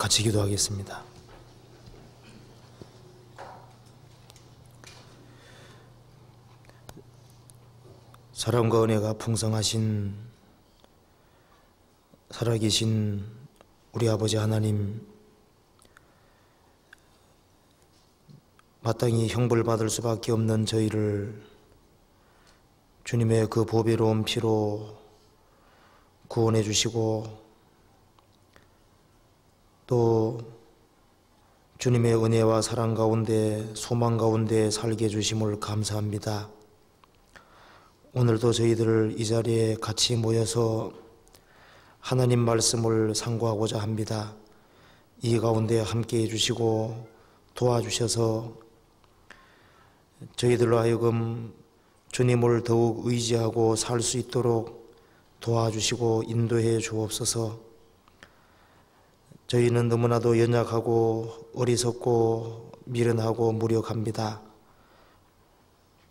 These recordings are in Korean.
같이 기도하겠습니다. 사랑과 은혜가 풍성하신 살아계신 우리 아버지 하나님, 마땅히 형벌받을 수밖에 없는 저희를 주님의 그 보배로운 피로 구원해 주시고 또 주님의 은혜와 사랑 가운데 소망 가운데 살게 해주심을 감사합니다. 오늘도 저희들 이 자리에 같이 모여서 하나님 말씀을 상고하고자 합니다. 이 가운데 함께 해주시고 도와주셔서 저희들로 하여금 주님을 더욱 의지하고 살 수 있도록 도와주시고 인도해 주옵소서. 저희는 너무나도 연약하고 어리석고 미련하고 무력합니다.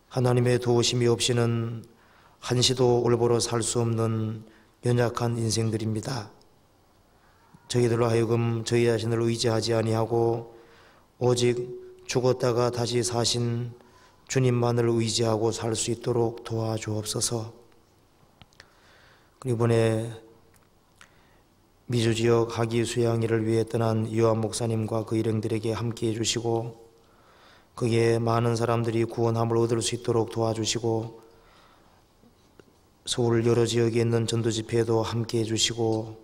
하나님의 도우심이 없이는 한시도 올바로 살 수 없는 연약한 인생들입니다. 저희들로 하여금 저희 자신을 의지하지 아니하고 오직 죽었다가 다시 사신 주님만을 의지하고 살 수 있도록 도와주옵소서. 이번에 미주지역 학위 수양일을 위해 떠난 요한 목사님과 그 일행들에게 함께해 주시고 거기에 많은 사람들이 구원함을 얻을 수 있도록 도와주시고 서울 여러 지역에 있는 전도집회에도 함께해 주시고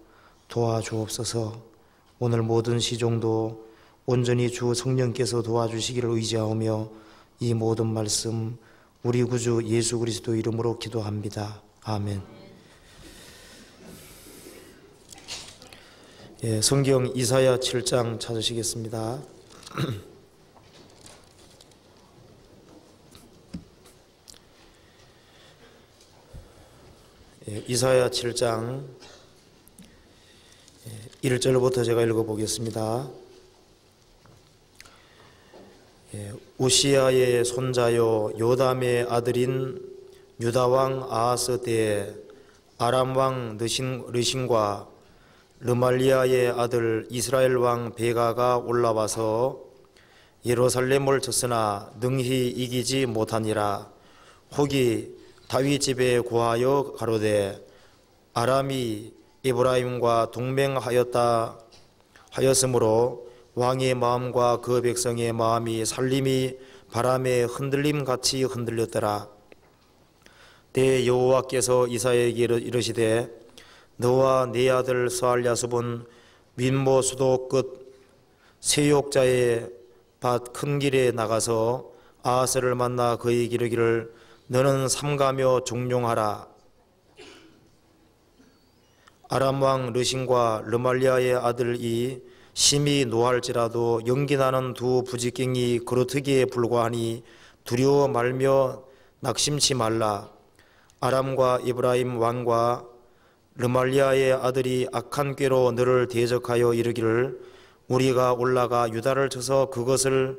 도와주옵소서. 오늘 모든 시종도 온전히 주 성령께서 도와주시기를 의지하오며 이 모든 말씀 우리 구주 예수 그리스도 이름으로 기도합니다. 아멘. 예, 성경 이사야 7장 찾으시겠습니다. 예, 이사야 7장 1절부터 제가 읽어보겠습니다. 우시야의 손자요 요담의 아들인 유다왕 아하스 때에 아람왕 르신과 르말리아의 아들 이스라엘 왕 베가가 올라와서 예루살렘을 쳤으나 능히 이기지 못하니라. 혹이 다윗 집에 고하여 가로되 아람이 에브라임과 동맹하였다 하였으므로 왕의 마음과 그 백성의 마음이 살림이 바람의 흔들림같이 흔들렸더라. 때 여호와께서 이사야에게 이르시되 너와 네 아들 스알야숲은 윗모 수도 끝 세욕자의 밭 큰 길에 나가서 아하스를 만나 그에게 이르기를 너는 삼가며 종용하라. 아람왕 르신과 르말리아의 아들이 심히 노할지라도 연기나는 두 부지깽이 그루터기에 불과하니 두려워 말며 낙심치 말라. 아람과 에브라임 왕과 르말리아의 아들이 악한 꾀로 너를 대적하여 이르기를 우리가 올라가 유다를 쳐서 그것을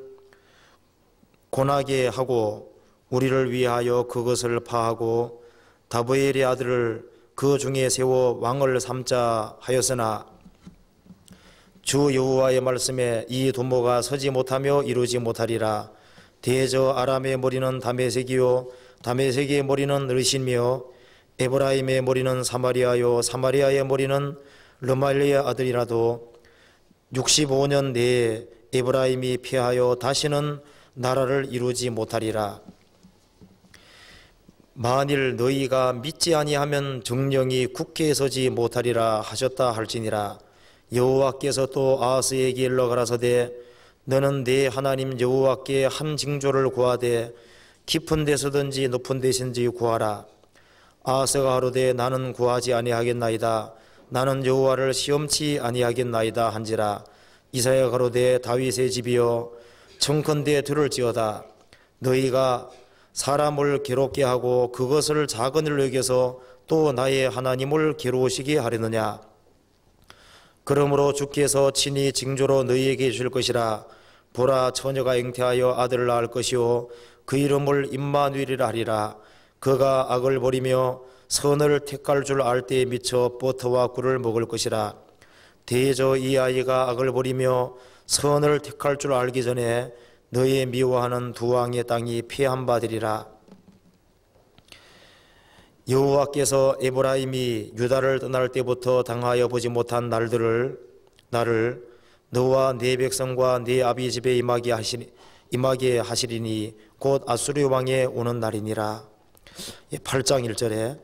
고나게 하고 우리를 위하여 그것을 파하고 다보엘의 아들을 그 중에 세워 왕을 삼자 하였으나 주 여호와의 말씀에 이 도모가 서지 못하며 이루지 못하리라. 대저 아람의 머리는 다메섹이요 다메섹의 머리는 르신이며 에브라임의 머리는 사마리아요 사마리아의 머리는 르말리아 아들이라도 65년 내에 에브라임이 패하여 다시는 나라를 이루지 못하리라. 만일 너희가 믿지 아니하면 정령이 굳게 서지 못하리라 하셨다 할지니라. 여호와께서 또 아하스에게 일러 가라사대 너는 내 하나님 여호와께 한 징조를 구하되 깊은 데서든지 높은 데서든지 구하라. 아하스가 가로되 나는 구하지 아니하겠나이다. 나는 여호와를 시험치 아니하겠나이다 한지라. 이사야가 가로되 다윗의 집이여 청컨대 들을지어다. 너희가 사람을 괴롭게 하고 그것을 작은 일로 여겨서 또 나의 하나님을 괴로우시게 하려느냐. 그러므로 주께서 친히 징조로 너희에게 주실 것이라. 보라 처녀가 잉태하여 아들을 낳을 것이요 그 이름을 임마누엘이라 하리라. 그가 악을 버리며 선을 택할 줄 알 때에 미쳐 버터와 꿀을 먹을 것이라. 대저 이 아이가 악을 버리며 선을 택할 줄 알기 전에 너의 미워하는 두 왕의 땅이 피한 바 되리라. 여호와께서 에브라임이 유다를 떠날 때부터 당하여 보지 못한 나를 너와 네 백성과 네 아비 집에 임하게 하시리니 곧 아수르 왕에 오는 날이니라. 8장 1절에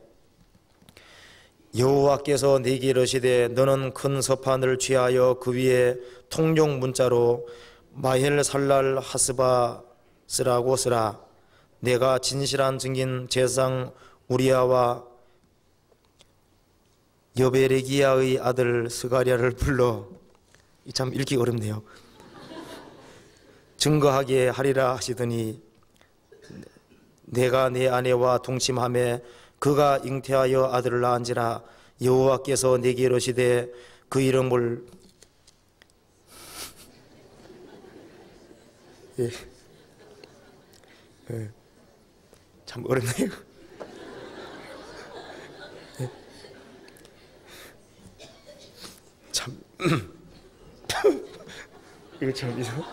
여호와께서 네게 이르시되 너는 큰 서판을 취하여 그 위에 통용 문자로 마헬살랄 하스바스라고 쓰라. 내가 진실한 증인 제사장 우리아와 여베레기야의 아들 스가랴를 불러, 참 읽기 어렵네요, 증거하게 하리라 하시더니 내가 내 아내와 동침하며 그가 잉태하여 아들을 낳은지라. 여호와께서 내게 이르시되 그 이름을 참 어렵네요. 참 이거 참 이상.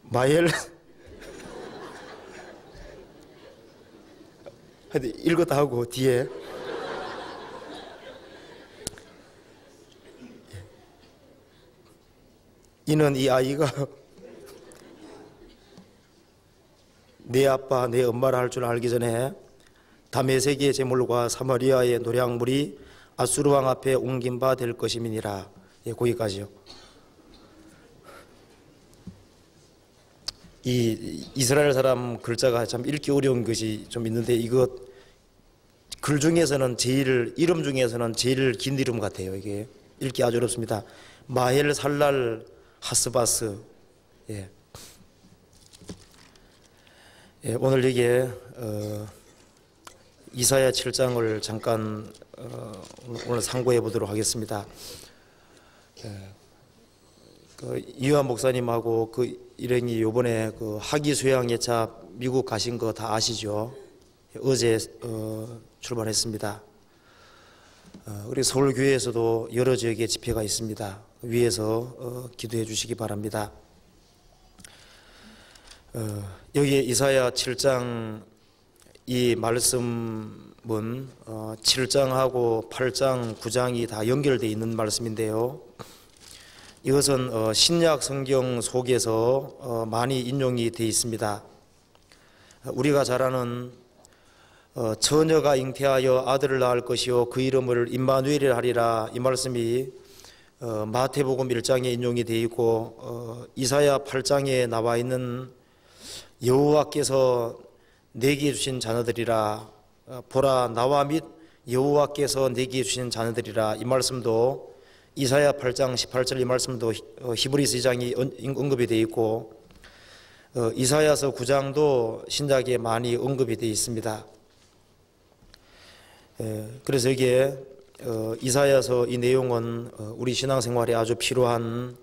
마엘 하여튼 읽었다 하고 뒤에 이는 이 아이가 내 아빠 내 엄마라 할 줄 알기 전에 다메섹의 제물과 사마리아의 노략물이 아수르 왕 앞에 옮긴 바 될 것임이니라. 거기까지요. 이 이스라엘 사람 글자가 참 읽기 어려운 것이 좀 있는데, 이거 글 중에서는 이름 중에서는 제일 긴 이름 같아요. 이게 읽기 아주 어렵습니다. 마헬 살랄 하스바스. 오늘 여기에 이사야 7장을 잠깐 오늘 상고해 보도록 하겠습니다. 이유한 목사님하고 그 일행이 요번에 그 학위 수양 예차 미국 가신 거 다 아시죠? 어제 출발했습니다. 우리 서울교회에서도 여러 지역에 집회가 있습니다. 위에서 기도해 주시기 바랍니다. 여기에 이사야 7장 이 말씀은 7장하고 8장, 9장이 다 연결되어 있는 말씀인데요. 이것은 신약 성경 속에서 많이 인용이 되어 있습니다. 우리가 잘 아는 처녀가 잉태하여 아들을 낳을 것이요 그 이름을 임마누엘이라 하리라, 이 말씀이 마태복음 1장에 인용이 되어 있고 이사야 8장에 나와 있는 여호와께서 내게 주신 자녀들이라, 보라 나와 및 여호와께서 내게 주신 자녀들이라, 이 말씀도 이사야 8장 18절 이 말씀도 히브리서 2장이 언급이 되어 있고 이사야서 9장도 신약에 많이 언급이 되어 있습니다. 그래서 여기에 이사야서 이 내용은 우리 신앙생활에 아주 필요한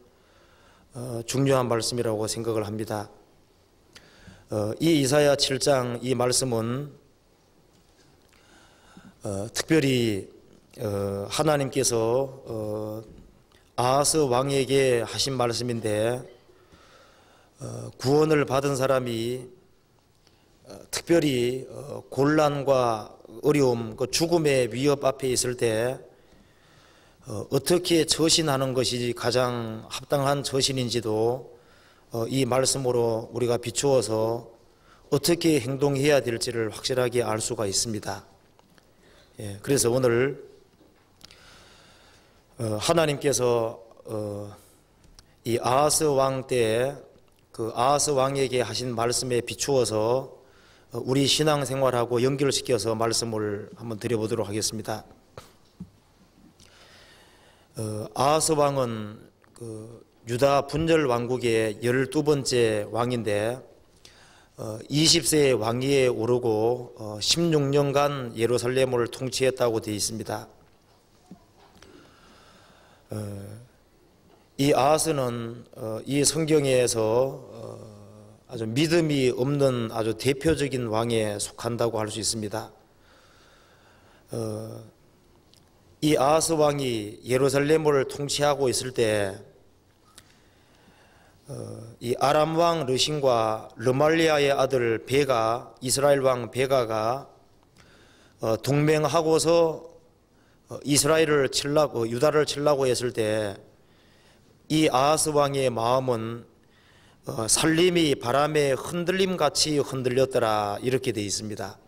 중요한 말씀이라고 생각을 합니다. 이 이사야 7장 이 말씀은 특별히 하나님께서 아하스 왕에게 하신 말씀인데, 구원을 받은 사람이 특별히 곤란과 어려움, 죽음의 위협 앞에 있을 때 어떻게 처신하는 것이 가장 합당한 처신인지도 이 말씀으로 우리가 비추어서 어떻게 행동해야 될지를 확실하게 알 수가 있습니다. 그래서 오늘 하나님께서 이 아하스 왕 때 그 아하스 왕에게 하신 말씀에 비추어서 우리 신앙생활하고 연결시켜서 말씀을 한번 드려보도록 하겠습니다. 아하스 왕은 그 유다 분열 왕국의 12번째 왕인데 20세의 왕위에 오르고 16년간 예루살렘을 통치했다고 되어 있습니다. 이 아하스는 이 성경에서 아주 믿음이 없는 아주 대표적인 왕에 속한다고 할 수 있습니다. 이 아하스 왕이 예루살렘을 통치하고 있을 때 이 아람 왕 르신과 르말리아의 아들 베가, 이스라엘 왕 베가가 동맹하고서 이스라엘을 치려고, 유다를 치려고 했을 때 이 아하스 왕의 마음은 살림이 바람에 흔들림 같이 흔들렸더라, 이렇게 되어 있습니다.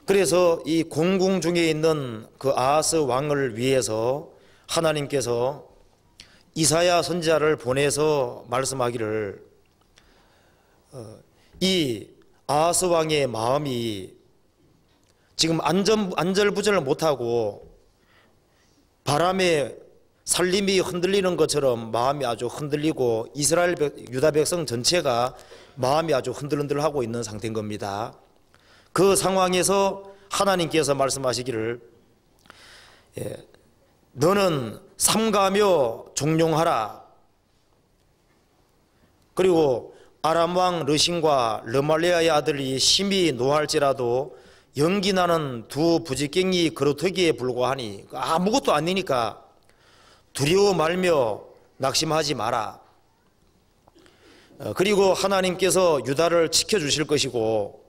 그래서 이 공궁 중에 있는 그 아하스 왕을 위해서 하나님께서 이사야 선지자를 보내서 말씀하기를 이 아하스 왕의 마음이 지금 안절부절을 못하고 바람에 살림이 흔들리는 것처럼 마음이 아주 흔들리고 이스라엘 유다 백성 전체가 마음이 아주 흔들흔들하고 있는 상태인 겁니다. 그 상황에서 하나님께서 말씀하시기를 너는 삼가하며 종용하라. 그리고 아람 왕 르신과 르말리아의 아들이 심히 노할지라도 연기 나는 두 부지깽이 그루터기에 불과하니 아무것도 아니니까 두려워 말며 낙심하지 마라. 그리고 하나님께서 유다를 지켜주실 것이고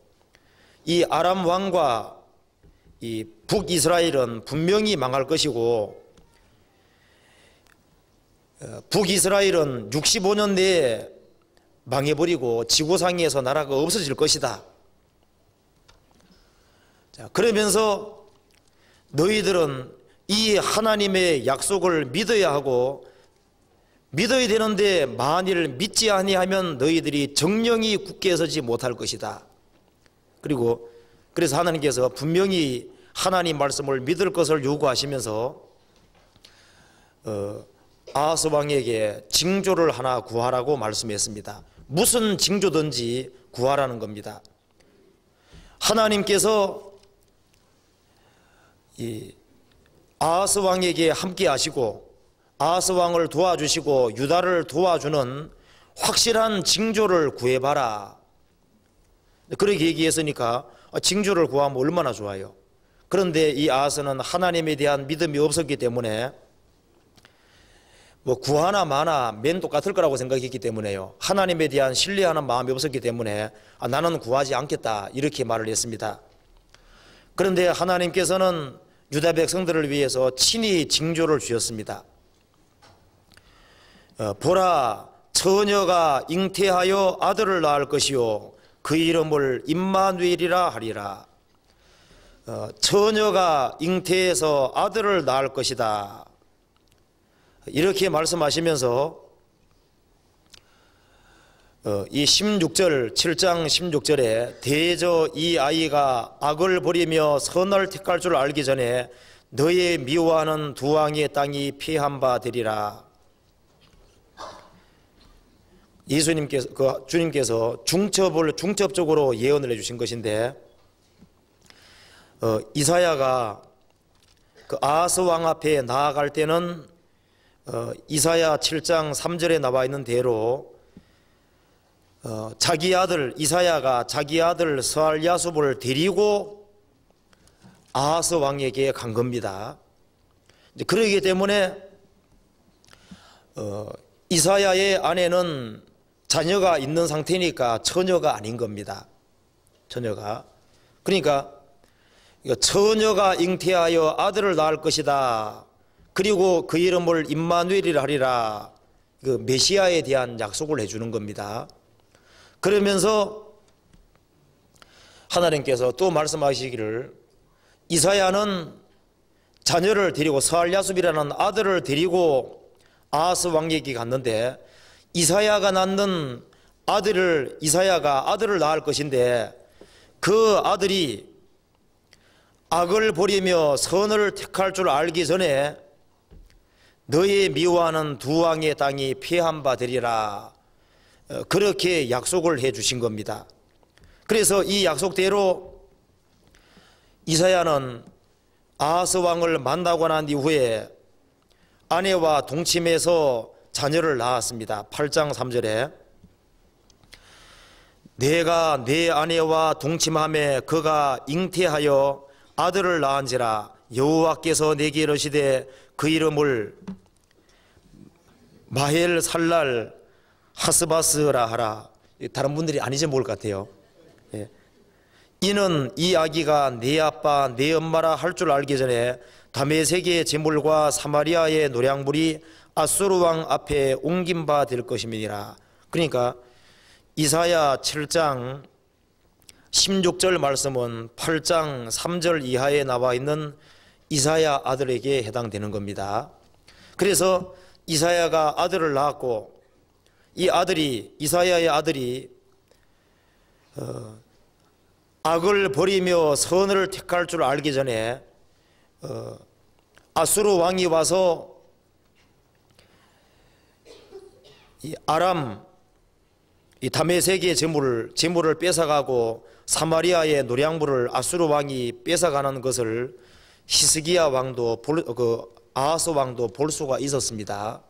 이 아람 왕과 이 북이스라엘은 분명히 망할 것이고 북이스라엘은 65년 내에 망해버리고 지구상에서 나라가 없어질 것이다. 자, 그러면서 너희들은 이 하나님의 약속을 믿어야 하고 믿어야 되는데 만일 믿지 아니하면 너희들이 정령이 굳게 서지 못할 것이다. 그리고 그래서 하나님께서 분명히 하나님 말씀을 믿을 것을 요구하시면서 아하스 왕에게 징조를 하나 구하라고 말씀했습니다. 무슨 징조든지 구하라는 겁니다. 하나님께서 이 아하스 왕에게 함께 하시고 아하스 왕을 도와주시고 유다를 도와주는 확실한 징조를 구해봐라. 그렇게 얘기했으니까 징조를 구하면 얼마나 좋아요. 그런데 이 아하스는 하나님에 대한 믿음이 없었기 때문에 뭐 구하나 마나 맨 똑같을 거라고 생각했기 때문에요. 하나님에 대한 신뢰하는 마음이 없었기 때문에 나는 구하지 않겠다, 이렇게 말을 했습니다. 그런데 하나님께서는 유다 백성들을 위해서 친히 징조를 주셨습니다. 보라, 처녀가 잉태하여 아들을 낳을 것이요 그 이름을 임마누엘이라 하리라. 처녀가 잉태해서 아들을 낳을 것이다, 이렇게 말씀하시면서 이 16절 7장 16절에 대저 이 아이가 악을 버리며 선을 택할 줄 알기 전에 너의 미워하는 두 왕의 땅이 피한 바 되리라. 예수님께서 주님께서 중첩적으로 예언을 해주신 것인데 이사야가 그 아하스 왕 앞에 나아갈 때는 이사야 7장 3절에 나와 있는 대로 자기 아들 이사야가 자기 아들 스알야숲을 데리고 아하스 왕에게 간 겁니다. 그러기 때문에 이사야의 아내는 자녀가 있는 상태니까 처녀가 아닌 겁니다. 처녀가. 그러니까 처녀가 잉태하여 아들을 낳을 것이다. 그리고 그 이름을 임마누엘이라 하리라. 그 메시아에 대한 약속을 해주는 겁니다. 그러면서 하나님께서 또 말씀하시기를 이사야는 자녀를 데리고 스알야숲이라는 아들을 데리고 아하스 왕에게 갔는데 이사야가 낳는 이사야가 아들을 낳을 것인데 그 아들이 악을 버리며 선을 택할 줄 알기 전에 너의 미워하는 두 왕의 땅이 피한 바 되리라. 그렇게 약속을 해 주신 겁니다. 그래서 이 약속대로 이사야는 아하스 왕을 만나고 난 이후에 아내와 동침해서 자녀를 낳았습니다. 8장 3절에 내가 내 아내와 동침함에 그가 잉태하여 아들을 낳은지라 여호와께서 내게 이르시되 그 이름을 마헬살랄 하스바스라 하라. 다른 분들이 아니지 뭘 같아요. 예. 이는 이 아기가 내 아빠 내 엄마라 할 줄 알기 전에 다메섹의 제물과 사마리아의 노량물이 아수르 왕 앞에 옮긴 바 될 것임이니라. 그러니까 이사야 7장 16절 말씀은 8장 3절 이하에 나와 있는 이사야 아들에게 해당되는 겁니다. 그래서 이사야가 아들을 낳았고 이 아들이 이사야의 아들이 악을 버리며 선을 택할 줄 알기 전에 아수르 왕이 와서 이 아람 이 다메섹의 재물을 뺏어가고 사마리아의 노량물을 아수르 왕이 뺏어가는 것을 히스기야 왕도 아하스 왕도 볼 수가 있었습니다.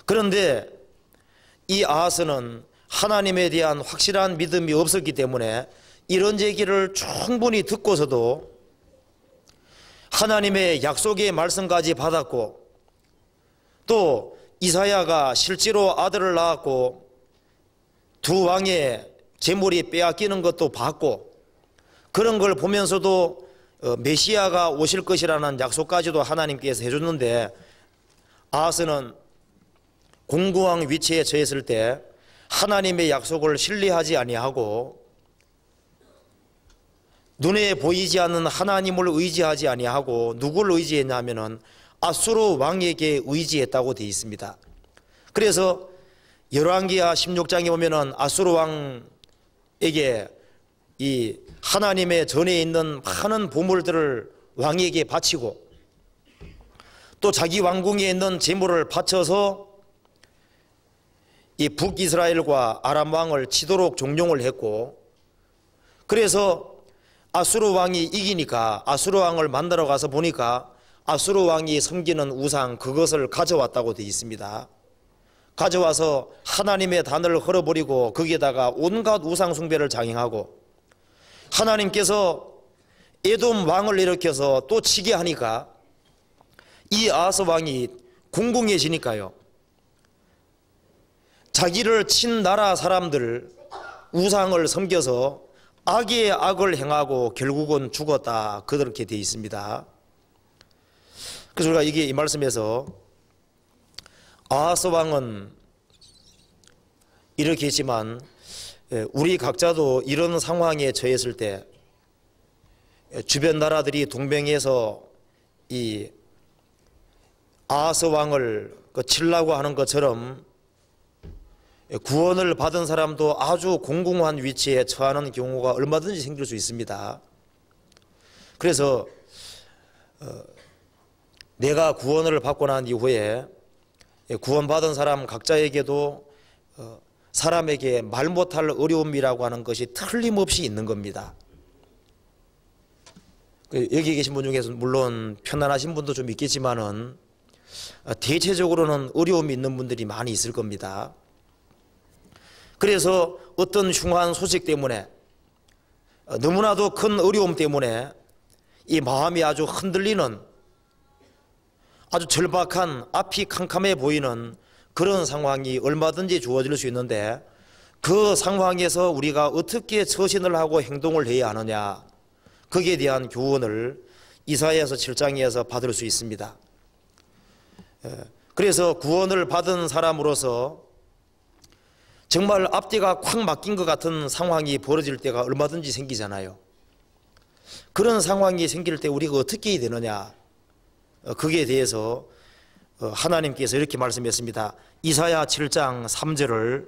그런데 이 아하스는 하나님에 대한 확실한 믿음이 없었기 때문에 이런 얘기를 충분히 듣고서도 하나님의 약속의 말씀까지 받았고 또 이사야가 실제로 아들을 낳았고 두 왕의 재물이 빼앗기는 것도 봤고 그런 걸 보면서도 메시아가 오실 것이라는 약속까지도 하나님께서 해줬는데 아하스는 공고왕 위치에 처했을 때 하나님의 약속을 신뢰하지 아니하고 눈에 보이지 않는 하나님을 의지하지 아니하고 누구를 의지했냐 하면은 아수르 왕에게 의지했다고 되어 있습니다. 그래서 열왕기하 16장에 보면은 아수르 왕에게 이 하나님의 전에 있는 많은 보물들을 왕에게 바치고 또 자기 왕궁에 있는 재물을 바쳐서 이 북이스라엘과 아람 왕을 치도록 종용을 했고 그래서 아수르 왕이 이기니까 아수르 왕을 만나러 가서 보니까 아수르 왕이 섬기는 우상 그것을 가져왔다고 되어 있습니다. 가져와서 하나님의 단을 헐어버리고 거기에다가 온갖 우상 숭배를 장행하고 하나님께서 에돔 왕을 일으켜서 또 치게 하니까 이 아하스 왕이 궁궁해지니까요. 자기를 친 나라 사람들 우상을 섬겨서 악의 악을 행하고 결국은 죽었다 그렇게 되어 있습니다. 그래서 우리가 이게 이 말씀에서 아하스 왕은 이렇게 했지만 우리 각자도 이런 상황에 처했을 때 주변 나라들이 동맹해서 이 아하스 왕을 치려고 하는 것처럼 구원을 받은 사람도 아주 공공한 위치에 처하는 경우가 얼마든지 생길 수 있습니다. 그래서 내가 구원을 받고 난 이후에 구원받은 사람 각자에게도 사람에게 말 못할 어려움이라고 하는 것이 틀림없이 있는 겁니다. 여기 계신 분 중에서 물론 편안하신 분도 좀 있겠지만은 대체적으로는 어려움이 있는 분들이 많이 있을 겁니다. 그래서 어떤 흉한 소식 때문에 너무나도 큰 어려움 때문에 이 마음이 아주 흔들리는 아주 절박한 앞이 캄캄해 보이는 그런 상황이 얼마든지 주어질 수 있는데 그 상황에서 우리가 어떻게 처신을 하고 행동을 해야 하느냐 거기에 대한 교훈을 이사야서 7장에서 받을 수 있습니다. 그래서 구원을 받은 사람으로서 정말 앞뒤가 콱 막힌 것 같은 상황이 벌어질 때가 얼마든지 생기잖아요. 그런 상황이 생길 때 우리가 어떻게 해야 되느냐 거기에 대해서 하나님께서 이렇게 말씀했습니다. 이사야 7장 3절을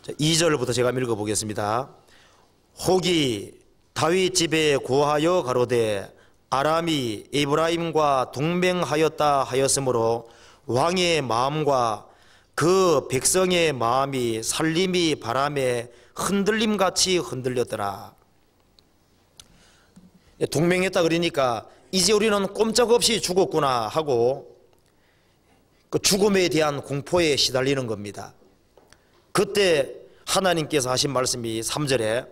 2절부터 제가 읽어보겠습니다. 혹이 다윗 집에 고하여 가로되 아람이 에브라임과 동맹하였다 하였으므로 왕의 마음과 그 백성의 마음이 살림이 바람에 흔들림같이 흔들렸더라. 동맹했다 그러니까 이제 우리는 꼼짝없이 죽었구나 하고 그 죽음에 대한 공포에 시달리는 겁니다. 그때 하나님께서 하신 말씀이 3절에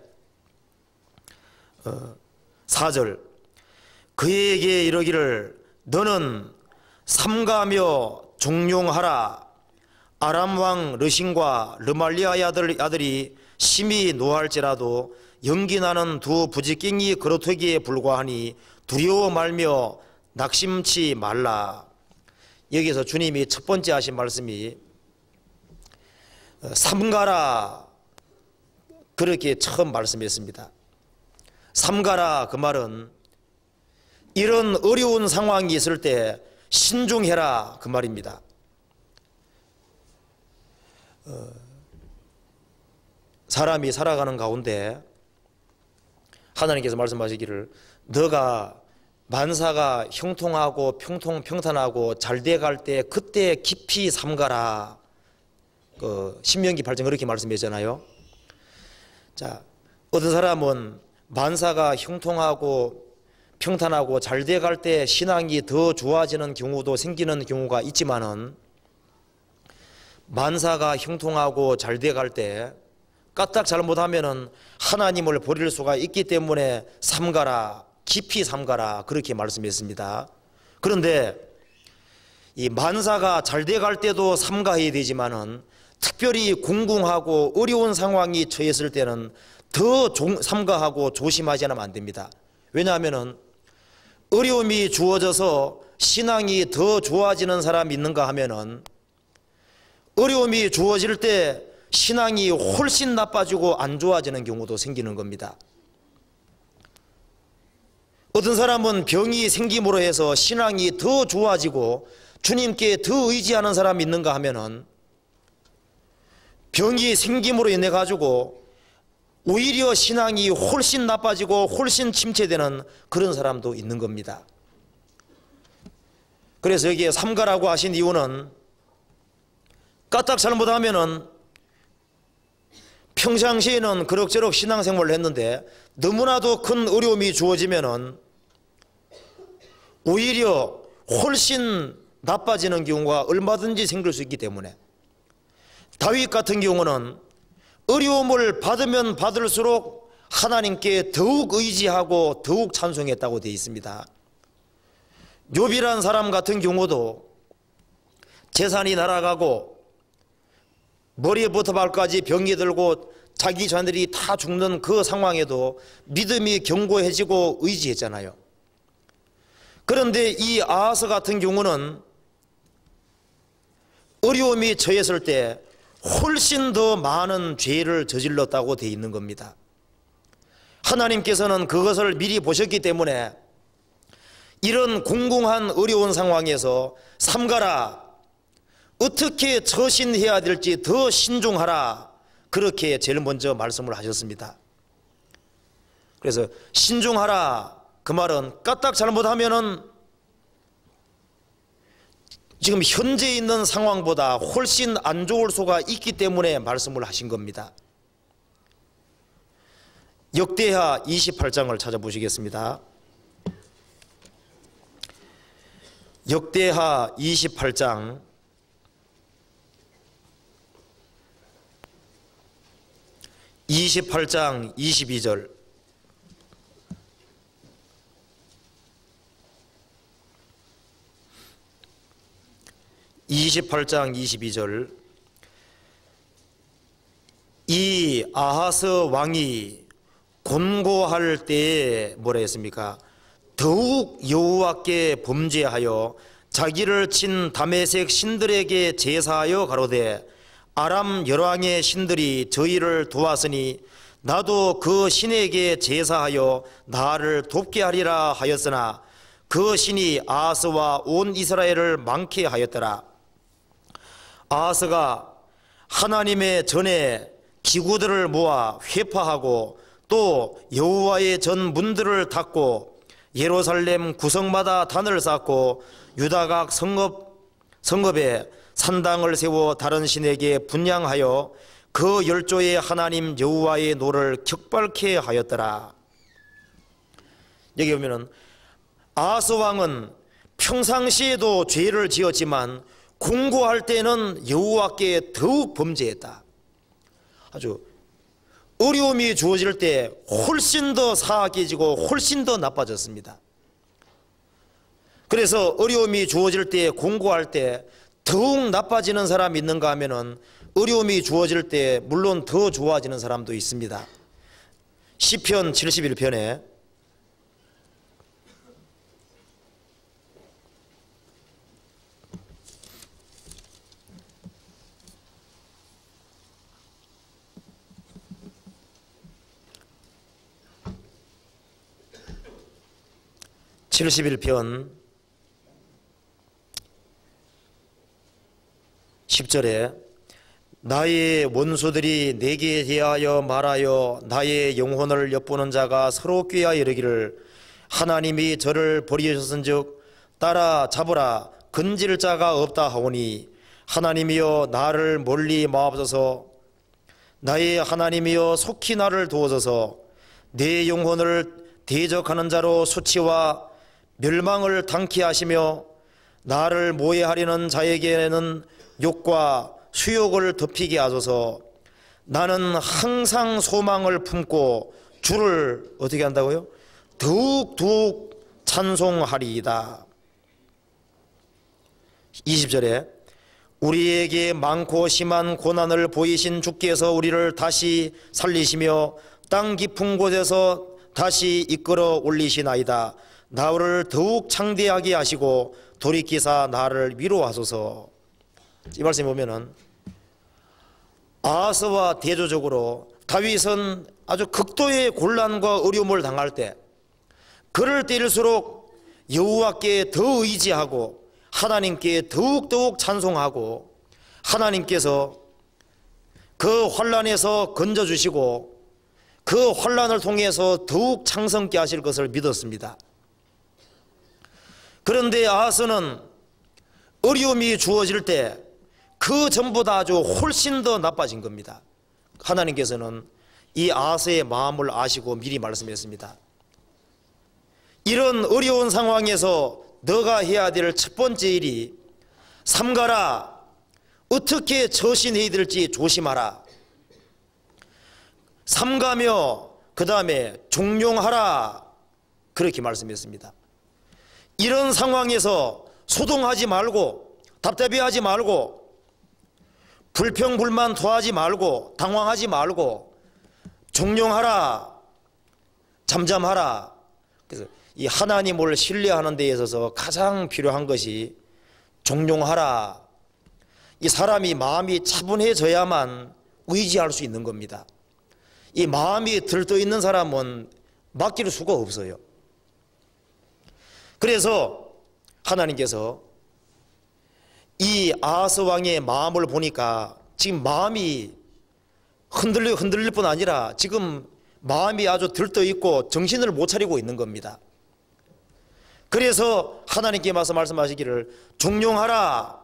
4절 그에게 이르기를 너는 삼가하며 종용하라. 아람 왕 르신과 르말리아의 아들이 심히 노할지라도 연기나는 두 부지깽이 그루터기에 불과하니 두려워 말며 낙심치 말라. 여기서 주님이 첫 번째 하신 말씀이 삼가라, 그렇게 처음 말씀했습니다. 삼가라, 그 말은 이런 어려운 상황이 있을 때 신중해라, 그 말입니다. 사람이 살아가는 가운데 하나님께서 말씀하시기를 너가 만사가 형통하고 평탄하고 잘 돼갈 때 그때 깊이 삼가라. 신명기 8장 그렇게 말씀했잖아요. 자, 어떤 사람은 만사가 형통하고 평탄하고 잘 돼갈 때 신앙이 더 좋아지는 경우도 생기는 경우가 있지만은 만사가 형통하고 잘 돼갈 때 까딱 잘못하면은 하나님을 버릴 수가 있기 때문에 삼가라, 깊이 삼가라, 그렇게 말씀했습니다. 그런데 이 만사가 잘 돼갈 때도 삼가해야 되지만은 특별히 공공하고 어려운 상황이 처했을 때는 더 삼가하고 조심하지 않으면 안 됩니다. 왜냐하면은 어려움이 주어져서 신앙이 더 좋아지는 사람이 있는가 하면은 어려움이 주어질 때 신앙이 훨씬 나빠지고 안 좋아지는 경우도 생기는 겁니다. 어떤 사람은 병이 생김으로 해서 신앙이 더 좋아지고 주님께 더 의지하는 사람이 있는가 하면은 병이 생김으로 인해 가지고 오히려 신앙이 훨씬 나빠지고 훨씬 침체되는 그런 사람도 있는 겁니다. 그래서 여기에 삼가라고 하신 이유는 까딱 잘못하면은 평상시에는 그럭저럭 신앙생활을 했는데 너무나도 큰 어려움이 주어지면은 오히려 훨씬 나빠지는 경우가 얼마든지 생길 수 있기 때문에 다윗 같은 경우는 어려움을 받으면 받을수록 하나님께 더욱 의지하고 더욱 찬송했다고 되어 있습니다. 욥이란 사람 같은 경우도 재산이 날아가고 머리부터 발까지 병이 들고 자기 자녀들이 다 죽는 그 상황에도 믿음이 견고해지고 의지했잖아요. 그런데 이 아하스 같은 경우는 어려움이 처했을 때 훨씬 더 많은 죄를 저질렀다고 되어 있는 겁니다. 하나님께서는 그것을 미리 보셨기 때문에 이런 공공한 어려운 상황에서 삼가라, 어떻게 처신해야 될지 더 신중하라, 그렇게 제일 먼저 말씀을 하셨습니다. 그래서 신중하라, 그 말은 까딱 잘못하면은 지금 현재 있는 상황보다 훨씬 안 좋을 수가 있기 때문에 말씀을 하신 겁니다. 역대하 28장을 찾아보시겠습니다. 역대하 28장 22절 이 아하스 왕이 곤고할 때에 뭐라 했습니까? 더욱 여호와께 범죄하여 자기를 친 다메섹 신들에게 제사하여 가로되 아람 열왕의 신들이 저희를 도왔으니 나도 그 신에게 제사하여 나를 돕게 하리라 하였으나 그 신이 아하스와 온 이스라엘을 망케 하였더라. 아하스가 하나님의 전에 기구들을 모아 회파하고 또 여호와의 전 문들을 닫고 예루살렘 구성마다 단을 쌓고 유다각 성읍에 산당을 세워 다른 신에게 분향하여 그 열조의 하나님 여호와의 노를 격발케 하였더라. 여기 보면은 아하스 왕은 평상시에도 죄를 지었지만 공고할 때는 여호와께 더욱 범죄했다. 아주 어려움이 주어질 때 훨씬 더 사악해지고 훨씬 더 나빠졌습니다. 그래서 어려움이 주어질 때, 공고할 때 더욱 나빠지는 사람이 있는가 하면은 어려움이 주어질 때 물론 더 좋아지는 사람도 있습니다. 시편 71편에 71편 10절에 나의 원수들이 내게 대하여 말하여 나의 영혼을 엿보는 자가 서로 꾀하여 이르기를 하나님이 저를 버리셨은즉 따라잡으라 건질 자가 없다 하오니 하나님이여 나를 멀리 마옵소서 나의 하나님이여 속히 나를 도우소서 내 영혼을 대적하는 자로 수치와 멸망을 당케 하시며 나를 모해하려는 자에게는 욕과 수욕을 덮이게 하소서. 나는 항상 소망을 품고 주를 어떻게 한다고요? 더욱 찬송하리이다. 20절에 우리에게 많고 심한 고난을 보이신 주께서 우리를 다시 살리시며 땅 깊은 곳에서 다시 이끌어 올리시나이다. 나를 더욱 창대하게 하시고 돌이키사 나를 위로하소서. 이 말씀 보면은 아하스와 대조적으로 다윗은 아주 극도의 곤란과 어려움을 당할 때 그럴 때일수록 여호와께 더 의지하고 하나님께 더욱 찬송하고 하나님께서 그 환난에서 건져주시고 그 환난을 통해서 더욱 창성케 하실 것을 믿었습니다. 그런데 아하스는 어려움이 주어질 때 그 전보다 아주 훨씬 더 나빠진 겁니다. 하나님께서는 이 아하스의 마음을 아시고 미리 말씀했습니다. 이런 어려운 상황에서 너가 해야 될 첫 번째 일이 삼가라. 어떻게 처신해야 될지 조심하라. 삼가며 그 다음에 종용하라. 그렇게 말씀했습니다. 이런 상황에서 소동하지 말고 답답해하지 말고 불평불만 토하지 말고 당황하지 말고 종용하라. 잠잠하라. 그래서 이 하나님을 신뢰하는 데 있어서 가장 필요한 것이 종용하라. 이 사람이 마음이 차분해져야만 의지할 수 있는 겁니다. 이 마음이 들떠 있는 사람은 맡길 수가 없어요. 그래서 하나님께서 이 아하스 왕의 마음을 보니까 지금 마음이 흔들릴 뿐 아니라 지금 마음이 아주 들떠 있고 정신을 못 차리고 있는 겁니다. 그래서 하나님께 말씀하시기를 종용하라.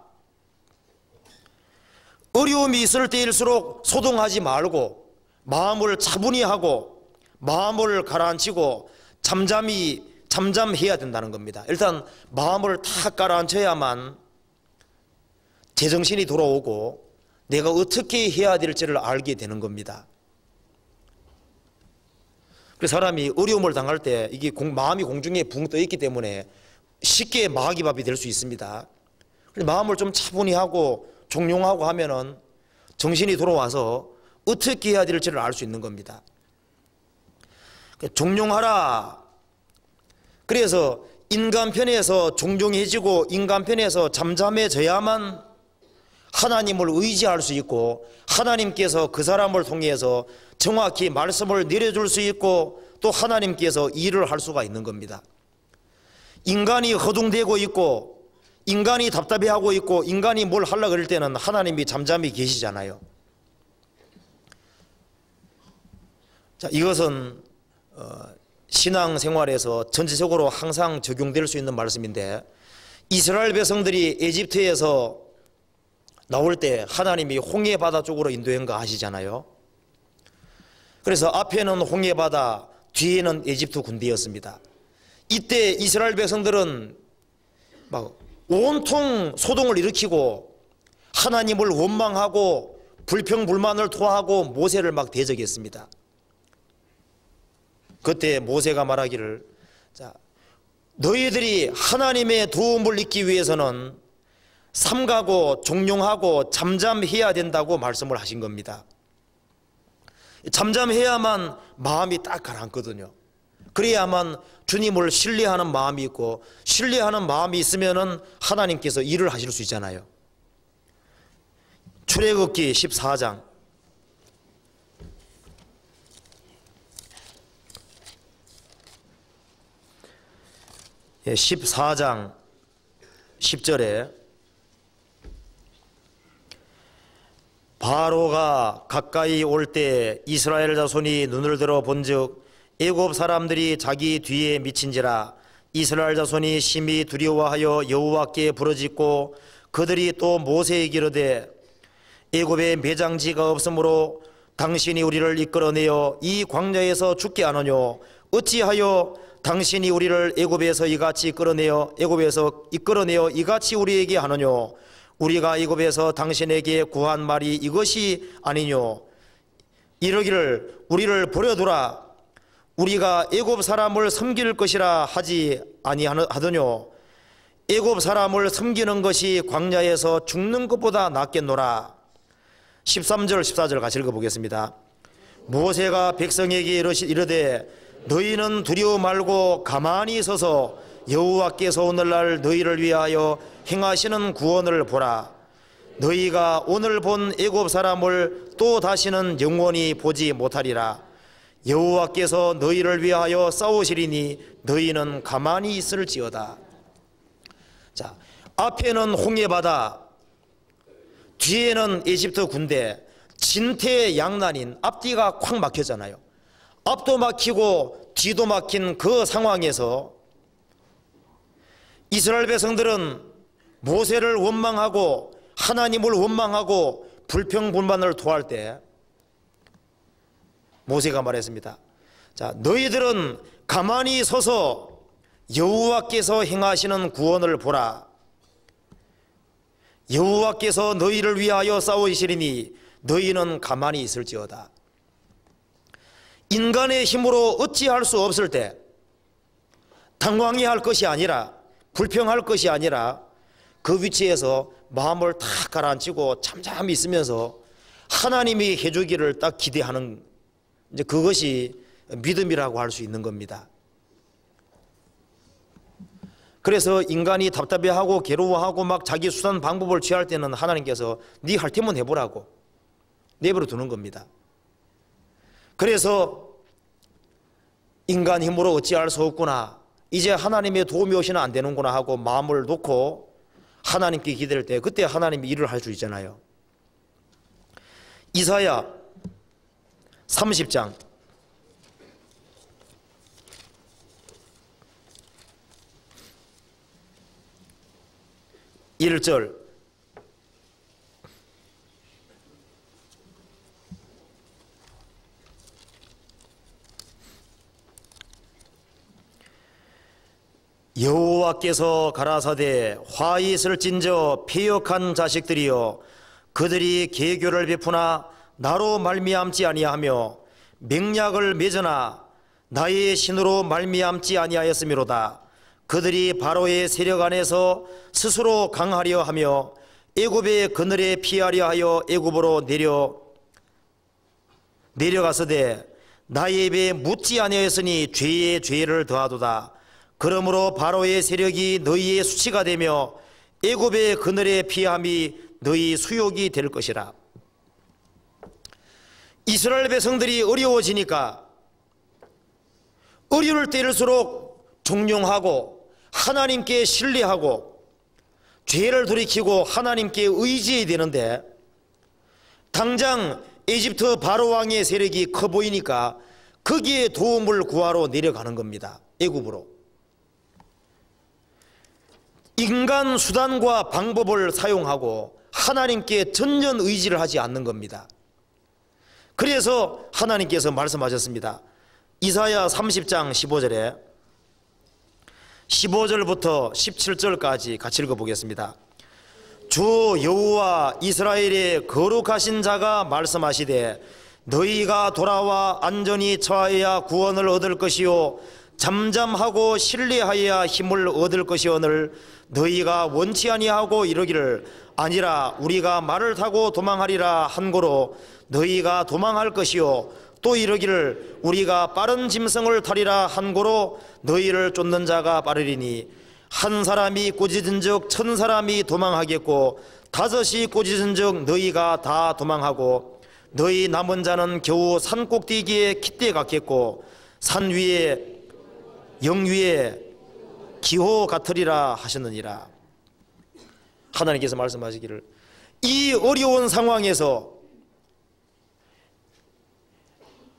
어려움이 있을 때일수록 소동하지 말고 마음을 차분히 하고 마음을 가라앉히고 잠잠해야 된다는 겁니다. 일단 마음을 다 가라앉혀야만 제정신이 돌아오고 내가 어떻게 해야 될지를 알게 되는 겁니다. 그래서 사람이 어려움을 당할 때 이게 마음이 공중에 붕 떠 있기 때문에 쉽게 마귀밥이 될 수 있습니다. 마음을 좀 차분히 하고 종용하고 하면은 정신이 돌아와서 어떻게 해야 될지를 알 수 있는 겁니다. 종용하라. 그래서 인간 편에서 종종해지고 인간 편에서 잠잠해져야만 하나님을 의지할 수 있고 하나님께서 그 사람을 통해서 정확히 말씀을 내려줄 수 있고 또 하나님께서 일을 할 수가 있는 겁니다. 인간이 허둥대고 있고 인간이 답답해하고 있고 인간이 뭘 하려고 그럴 때는 하나님이 잠잠히 계시잖아요. 자, 이것은 신앙생활에서 전체적으로 항상 적용될 수 있는 말씀인데 이스라엘 백성들이 에집트에서 나올 때 하나님이 홍해바다 쪽으로 인도한 거 아시잖아요. 그래서 앞에는 홍해바다, 뒤에는 에집트 군대였습니다. 이때 이스라엘 백성들은 막 온통 소동을 일으키고 하나님을 원망하고 불평불만을 토하고 모세를 막 대적했습니다. 그때 모세가 말하기를, 자, 너희들이 하나님의 도움을 얻기 위해서는 삼가고 종용하고 잠잠해야 된다고 말씀을 하신 겁니다. 잠잠해야만 마음이 딱 가라앉거든요. 그래야만 주님을 신뢰하는 마음이 있고, 신뢰하는 마음이 있으면은 하나님께서 일을 하실 수 있잖아요. 출애굽기 14장 14장 10절에 바로가 가까이 올 때 이스라엘 자손이 눈을 들어 본즉 애굽 사람들이 자기 뒤에 미친지라. 이스라엘 자손이 심히 두려워하여 여호와께 부르짖고 그들이 또 모세에게 이르되 애굽에 매장지가 없으므로 당신이 우리를 이끌어내어 이 광야에서 죽게 하느뇨. 어찌하여 당신이 우리를 애굽에서 이같이 이끌어내어 이같이 우리에게 하느뇨. 우리가 애굽에서 당신에게 구한 말이 이것이 아니뇨. 이르기를 우리를 버려두라. 우리가 애굽 사람을 섬길 것이라 하지 아니하더뇨. 애굽 사람을 섬기는 것이 광야에서 죽는 것보다 낫겠노라. 13절 14절 같이 읽어보겠습니다. 모세가 백성에게 이르되 너희는 두려워 말고 가만히 서서 여호와께서 오늘날 너희를 위하여 행하시는 구원을 보라. 너희가 오늘 본 애굽 사람을 또 다시는 영원히 보지 못하리라. 여호와께서 너희를 위하여 싸우시리니 너희는 가만히 있을지어다. 자, 앞에는 홍해바다, 뒤에는 에집트 군대, 진퇴양난인 앞뒤가 콱 막혔잖아요. 앞도 막히고 뒤도 막힌 그 상황에서 이스라엘 백성들은 모세를 원망하고 하나님을 원망하고 불평불만을 토할 때 모세가 말했습니다. 자, 너희들은 가만히 서서 여호와께서 행하시는 구원을 보라. 여호와께서 너희를 위하여 싸우시리니 너희는 가만히 있을지어다. 인간의 힘으로 어찌할 수 없을 때 당황해할 것이 아니라, 불평할 것이 아니라 그 위치에서 마음을 탁 가라앉히고 잠잠히 있으면서 하나님이 해주기를 딱 기대하는, 이제 그것이 믿음이라고 할 수 있는 겁니다. 그래서 인간이 답답해하고 괴로워하고 막 자기 수단 방법을 취할 때는 하나님께서 네 할 테면 해보라고 내버려 두는 겁니다. 그래서 인간 힘으로 어찌할 수 없구나, 이제 하나님의 도움이 오시면 안 되는구나 하고 마음을 놓고 하나님께 기댈 때 그때 하나님이 일을 할 수 있잖아요. 이사야 30장 1절 여호와께서 가라사대 화 있을진저 패역한 자식들이여 그들이 계교를 베푸나 나로 말미암지 아니하며 맹약을 맺으나 나의 신으로 말미암지 아니하였음이로다. 그들이 바로의 세력 안에서 스스로 강하려 하며 애굽의 그늘에 피하려 하여 애굽으로 내려가서되 나의 입에 묻지 아니하였으니 죄에 죄를 더하도다. 그러므로 바로의 세력이 너희의 수치가 되며 애굽의 그늘에 피함이 너희 수욕이 될 것이라. 이스라엘 백성들이 어려워지니까 어려울 때일수록 종용하고 하나님께 신뢰하고 죄를 돌이키고 하나님께 의지해야 되는데 당장 에집트 바로왕의 세력이 커 보이니까 거기에 도움을 구하러 내려가는 겁니다. 애굽으로. 인간 수단과 방법을 사용하고 하나님께 전면 의지를 하지 않는 겁니다. 그래서 하나님께서 말씀하셨습니다. 이사야 30장 15절에 15절부터 17절까지 같이 읽어보겠습니다. 주 여호와 이스라엘의 거룩하신 자가 말씀하시되 너희가 돌아와 안전히 처하여야 구원을 얻을 것이요 잠잠하고 신뢰하여야 힘을 얻을 것이오늘 너희가 원치 아니하고 이러기를 아니라 우리가 말을 타고 도망하리라 한고로 너희가 도망할 것이요 또 이러기를 우리가 빠른 짐승을 타리라 한고로 너희를 쫓는 자가 빠르리니 한 사람이 꾸짖은즉 1000사람이 도망하겠고 5이 꾸짖은즉 너희가 다 도망하고 너희 남은 자는 겨우 산 꼭대기에 깃대 같겠고 산 위에 영 위에 기호 같으리라 하셨느니라. 하나님께서 말씀하시기를 이 어려운 상황에서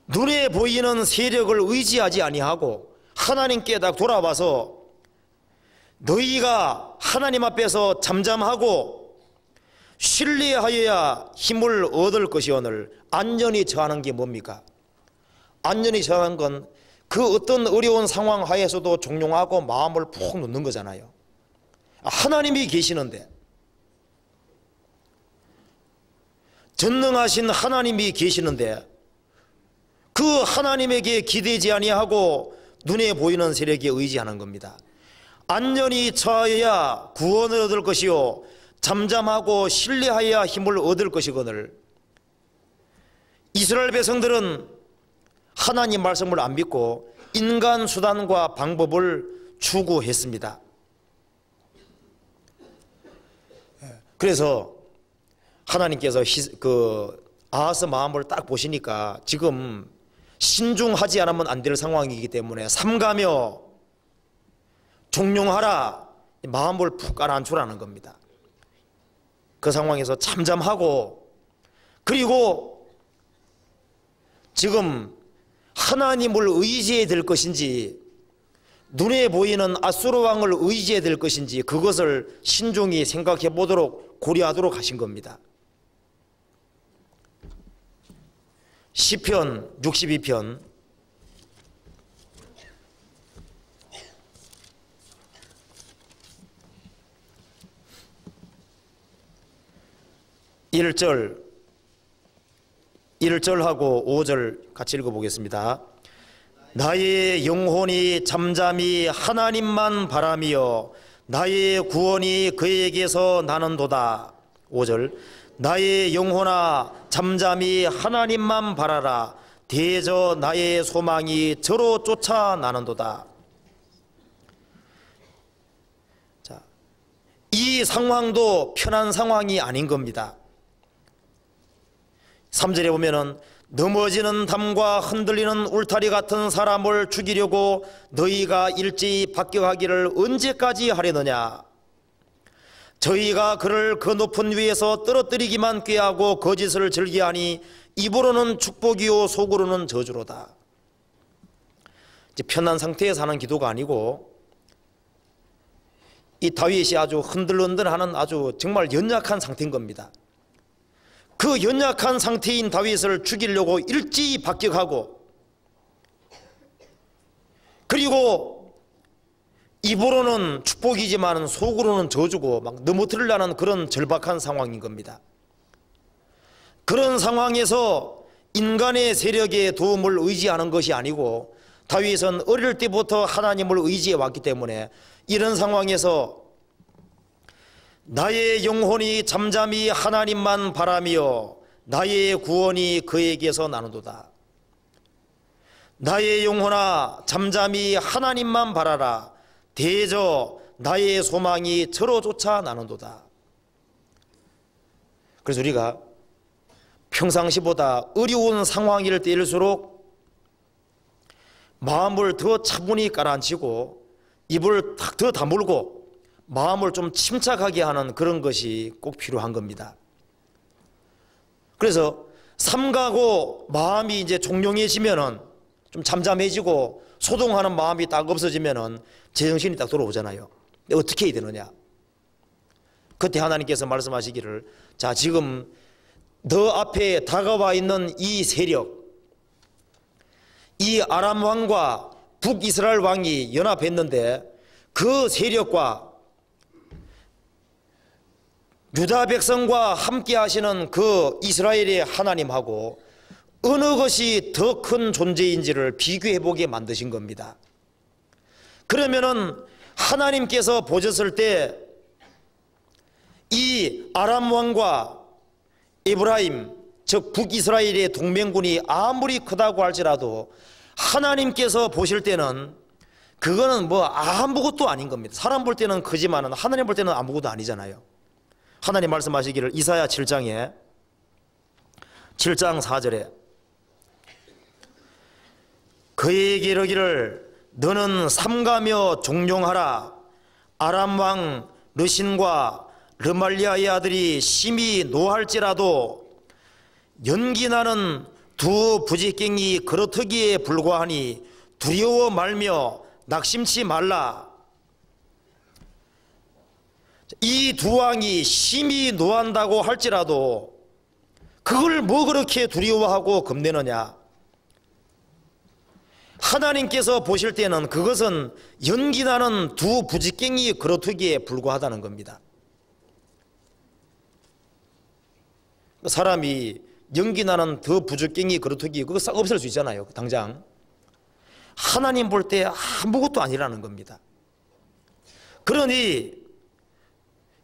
눈에 보이는 세력을 의지하지 아니하고 하나님께 딱 돌아와서 너희가 하나님 앞에서 잠잠하고 신뢰하여야 힘을 얻을 것이오늘 안전히 처하는 게 뭡니까? 안전히 처하는 건 그 어떤 어려운 상황 하에서도 종용하고 마음을 푹 놓는 거잖아요. 하나님이 계시는데, 전능하신 하나님이 계시는데 그 하나님에게 기대지 아니하고 눈에 보이는 세력에 의지하는 겁니다. 안전히 처하여야 구원을 얻을 것이요 잠잠하고 신뢰하여야 힘을 얻을 것이거늘 이스라엘 백성들은 하나님 말씀을 안 믿고 인간 수단과 방법을 추구했습니다. 그래서 하나님께서 아하스 마음을 딱 보시니까 지금 신중하지 않으면 안 될 상황이기 때문에 삼가며 종용하라 마음을 푹 가라앉히라는 겁니다. 그 상황에서 잠잠하고 그리고 지금 하나님을 의지해야 될 것인지 눈에 보이는 아수르 왕을 의지해야 될 것인지 그것을 신중히 생각해 보도록 고려하도록 하신 겁니다. 시편 62편 1절하고 5절 같이 읽어보겠습니다. 나의 영혼이 잠잠히 하나님만 바라며 나의 구원이 그에게서 나는도다. 5절 나의 영혼아 잠잠히 하나님만 바라라 대저 나의 소망이 저로 쫓아 나는도다. 자, 이 상황도 편한 상황이 아닌 겁니다. 3절에 보면은 넘어지는 담과 흔들리는 울타리 같은 사람을 죽이려고 너희가 일제히 박격하기를 언제까지 하려느냐. 저희가 그를 그 높은 위에서 떨어뜨리기만 꾀하고 거짓을 즐기하니 입으로는 축복이요 속으로는 저주로다. 이제 편한 상태에서 하는 기도가 아니고 이 다윗이 아주 흔들흔들하는 아주 정말 연약한 상태인 겁니다. 그 연약한 상태인 다윗을 죽이려고 일제히 박격하고 그리고 입으로는 축복이지만 속으로는 저주고 막 넘어뜨리려는 그런 절박한 상황인 겁니다. 그런 상황에서 인간의 세력의 도움을 의지하는 것이 아니고 다윗은 어릴 때부터 하나님을 의지해 왔기 때문에 이런 상황에서 나의 영혼이 잠잠히 하나님만 바라며 나의 구원이 그에게서 나는도다. 나의 영혼아 잠잠히 하나님만 바라라 대저 나의 소망이 저로 쫓아 나는도다. 그래서 우리가 평상시보다 어려운 상황일 때일수록 마음을 더 차분히 가라앉히고 입을 더 다물고 마음을 좀 침착하게 하는 그런 것이 꼭 필요한 겁니다. 그래서 삼가고 마음이 이제 종용해지면은 좀 잠잠해지고 소동하는 마음이 딱 없어지면은 제정신이 딱 돌아오잖아요. 어떻게 해야 되느냐? 그때 하나님께서 말씀하시기를 자 지금 너 앞에 다가와 있는 이 세력 이 아람 왕과 북이스라엘 왕이 연합했는데 그 세력과 유다 백성과 함께 하시는 그 이스라엘의 하나님하고 어느 것이 더 큰 존재인지를 비교해보게 만드신 겁니다. 그러면은 하나님께서 보셨을 때 이 아람 왕과 에브라임, 즉 북이스라엘의 동맹군이 아무리 크다고 할지라도 하나님께서 보실 때는 그거는 뭐 아무것도 아닌 겁니다. 사람 볼 때는 크지만은 하나님 볼 때는 아무것도 아니잖아요. 하나님 말씀하시기를 이사야 7장 4절에 그에게 이르기를 너는 삼가며 종용하라. 아람 왕 르신과 르말리아의 아들이 심히 노할지라도 연기나는 두 부지깽이 그릇터기에 불과하니 두려워 말며 낙심치 말라. 이 두 왕이 심히 노한다고 할지라도 그걸 뭐 그렇게 두려워하고 겁내느냐. 하나님께서 보실 때는 그것은 연기나는 두 부지깽이 그릇터기에 불과하다는 겁니다. 사람이 연기나는 두 부지깽이 그릇터기 그거 싹 없앨 수 있잖아요, 당장. 하나님 볼 때 아무것도 아니라는 겁니다. 그러니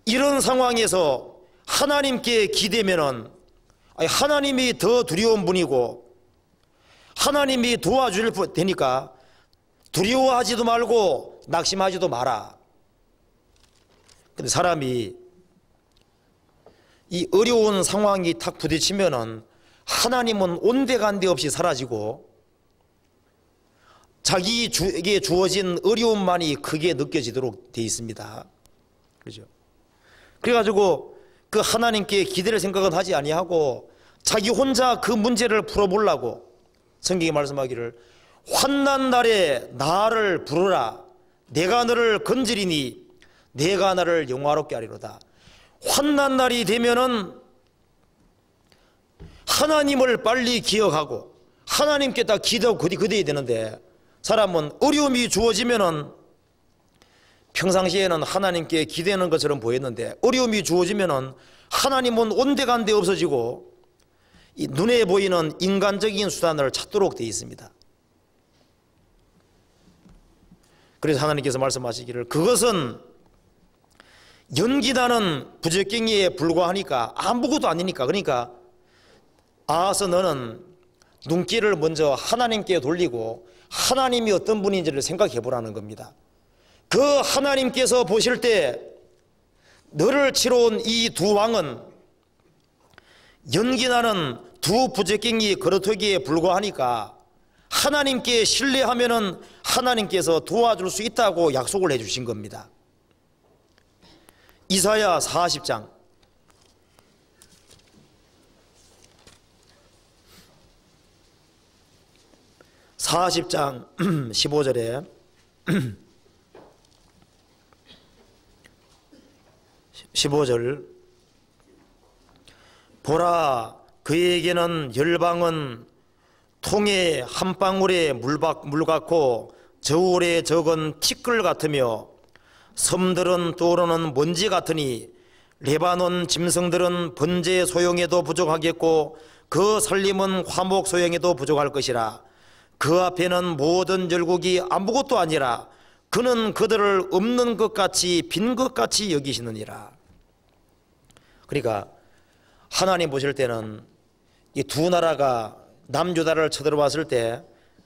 이런 상황에서 하나님께 기대면은 하나님이 더 두려운 분이고 하나님이 도와줄 테니까 두려워하지도 말고 낙심하지도 마라. 근데 사람이 이 어려운 상황이 탁 부딪히면은 하나님은 온데간데 없이 사라지고 자기에게 주어진 어려움만이 크게 느껴지도록 되어 있습니다. 그렇죠? 그래가지고 그 하나님께 기대를 생각은 하지 아니하고 자기 혼자 그 문제를 풀어보려고 성경이 말씀하기를 환난 날에 나를 부르라. 내가 너를 건지리니 내가 나를 영화롭게 하리로다. 환난 날이 되면은 하나님을 빨리 기억하고 하나님께 다 기도하고 그대야 되는데 사람은 어려움이 주어지면은 평상시에는 하나님께 기대하는 것처럼 보였는데 어려움이 주어지면은 하나님은 온데간데 없어지고 이 눈에 보이는 인간적인 수단을 찾도록 되어 있습니다. 그래서 하나님께서 말씀하시기를 그것은 연기나는 부적경이에 불과하니까 아무것도 아니니까 그러니까 아하서 너는 눈길을 먼저 하나님께 돌리고 하나님이 어떤 분인지를 생각해 보라는 겁니다. 그 하나님께서 보실 때 너를 치러 온 이 두 왕은 연기나는 두 부적경이 그릇터기에 불과하니까 하나님께 신뢰하면은 하나님께서 도와줄 수 있다고 약속을 해 주신 겁니다. 이사야 40장 15절에 15절 보라 그에게는 열방은 통에 한 방울의 물 같고 저울에 적은 티끌 같으며 섬들은 떠오르는 먼지 같으니 레바논 짐승들은 번제 소용에도 부족하겠고 그 살림은 화목 소용에도 부족할 것이라. 그 앞에는 모든 열국이 아무것도 아니라 그는 그들을 없는 것 같이 빈 것 같이 여기시느니라. 그러니까 하나님 보실 때는 이 두 나라가 남유다를 쳐들어왔을 때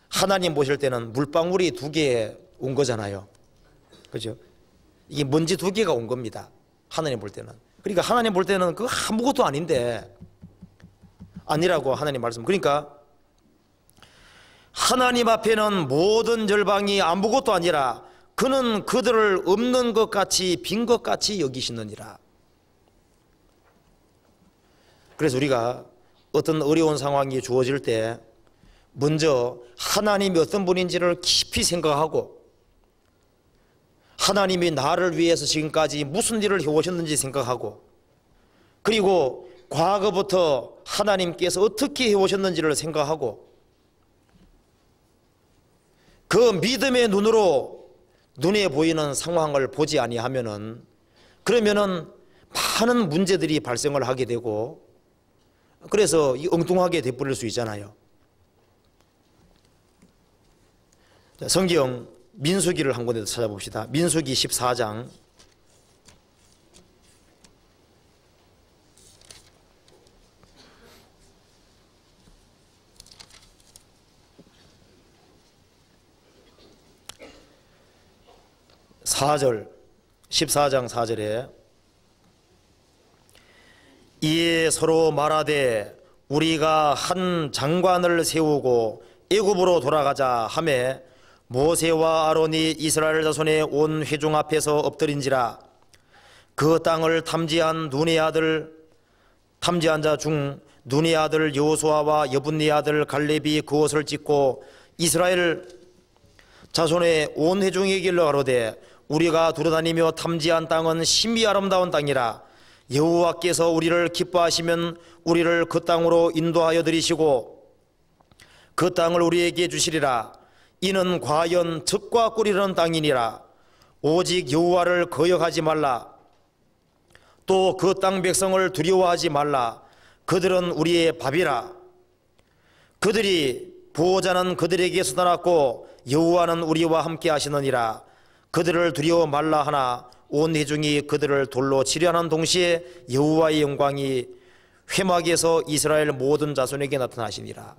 하나님 보실 때는 물방울이 두 개 온 거잖아요. 그죠? 이게 먼지 두 개가 온 겁니다. 하나님 볼 때는. 그러니까 하나님 볼 때는 그거 아무것도 아닌데 아니라고 하나님 말씀. 그러니까 하나님 앞에는 모든 열방이 아무것도 아니라 그는 그들을 없는 것 같이 빈 것 같이 여기시느니라. 그래서 우리가 어떤 어려운 상황이 주어질 때 먼저 하나님이 어떤 분인지를 깊이 생각하고 하나님이 나를 위해서 지금까지 무슨 일을 해오셨는지 생각하고 그리고 과거부터 하나님께서 어떻게 해오셨는지를 생각하고 그 믿음의 눈으로 눈에 보이는 상황을 보지 아니하면은 그러면은 많은 문제들이 발생을 하게 되고, 그래서 엉뚱하게 돼버릴 수 있잖아요. 성경 민수기를 한 군데 더 찾아봅시다. 민수기 14장 4절, 14장 4절에 이에 서로 말하되 우리가 한 장관을 세우고 애굽으로 돌아가자 하매 모세와 아론이 이스라엘 자손의 온 회중 앞에서 엎드린지라. 그 땅을 탐지한 자 중 눈의 아들 여호수아와 여분네 아들 갈렙이 그것을 찍고 이스라엘 자손의 온 회중에게 일러 가로되 우리가 두루다니며 탐지한 땅은 심히 아름다운 땅이라. 여호와께서 우리를 기뻐하시면 우리를 그 땅으로 인도하여 들이시고 그 땅을 우리에게 주시리라. 이는 과연 젖과 꿀이라는 땅이니라. 오직 여호와를 거역하지 말라. 또 그 땅 백성을 두려워하지 말라. 그들은 우리의 밥이라. 그들이 보호자는 그들에게서 떠났고 여호와는 우리와 함께 하시느니라. 그들을 두려워 말라 하나 온 회중이 그들을 돌로 치려하는 동시에 여호와의 영광이 회막에서 이스라엘 모든 자손에게 나타나시니라.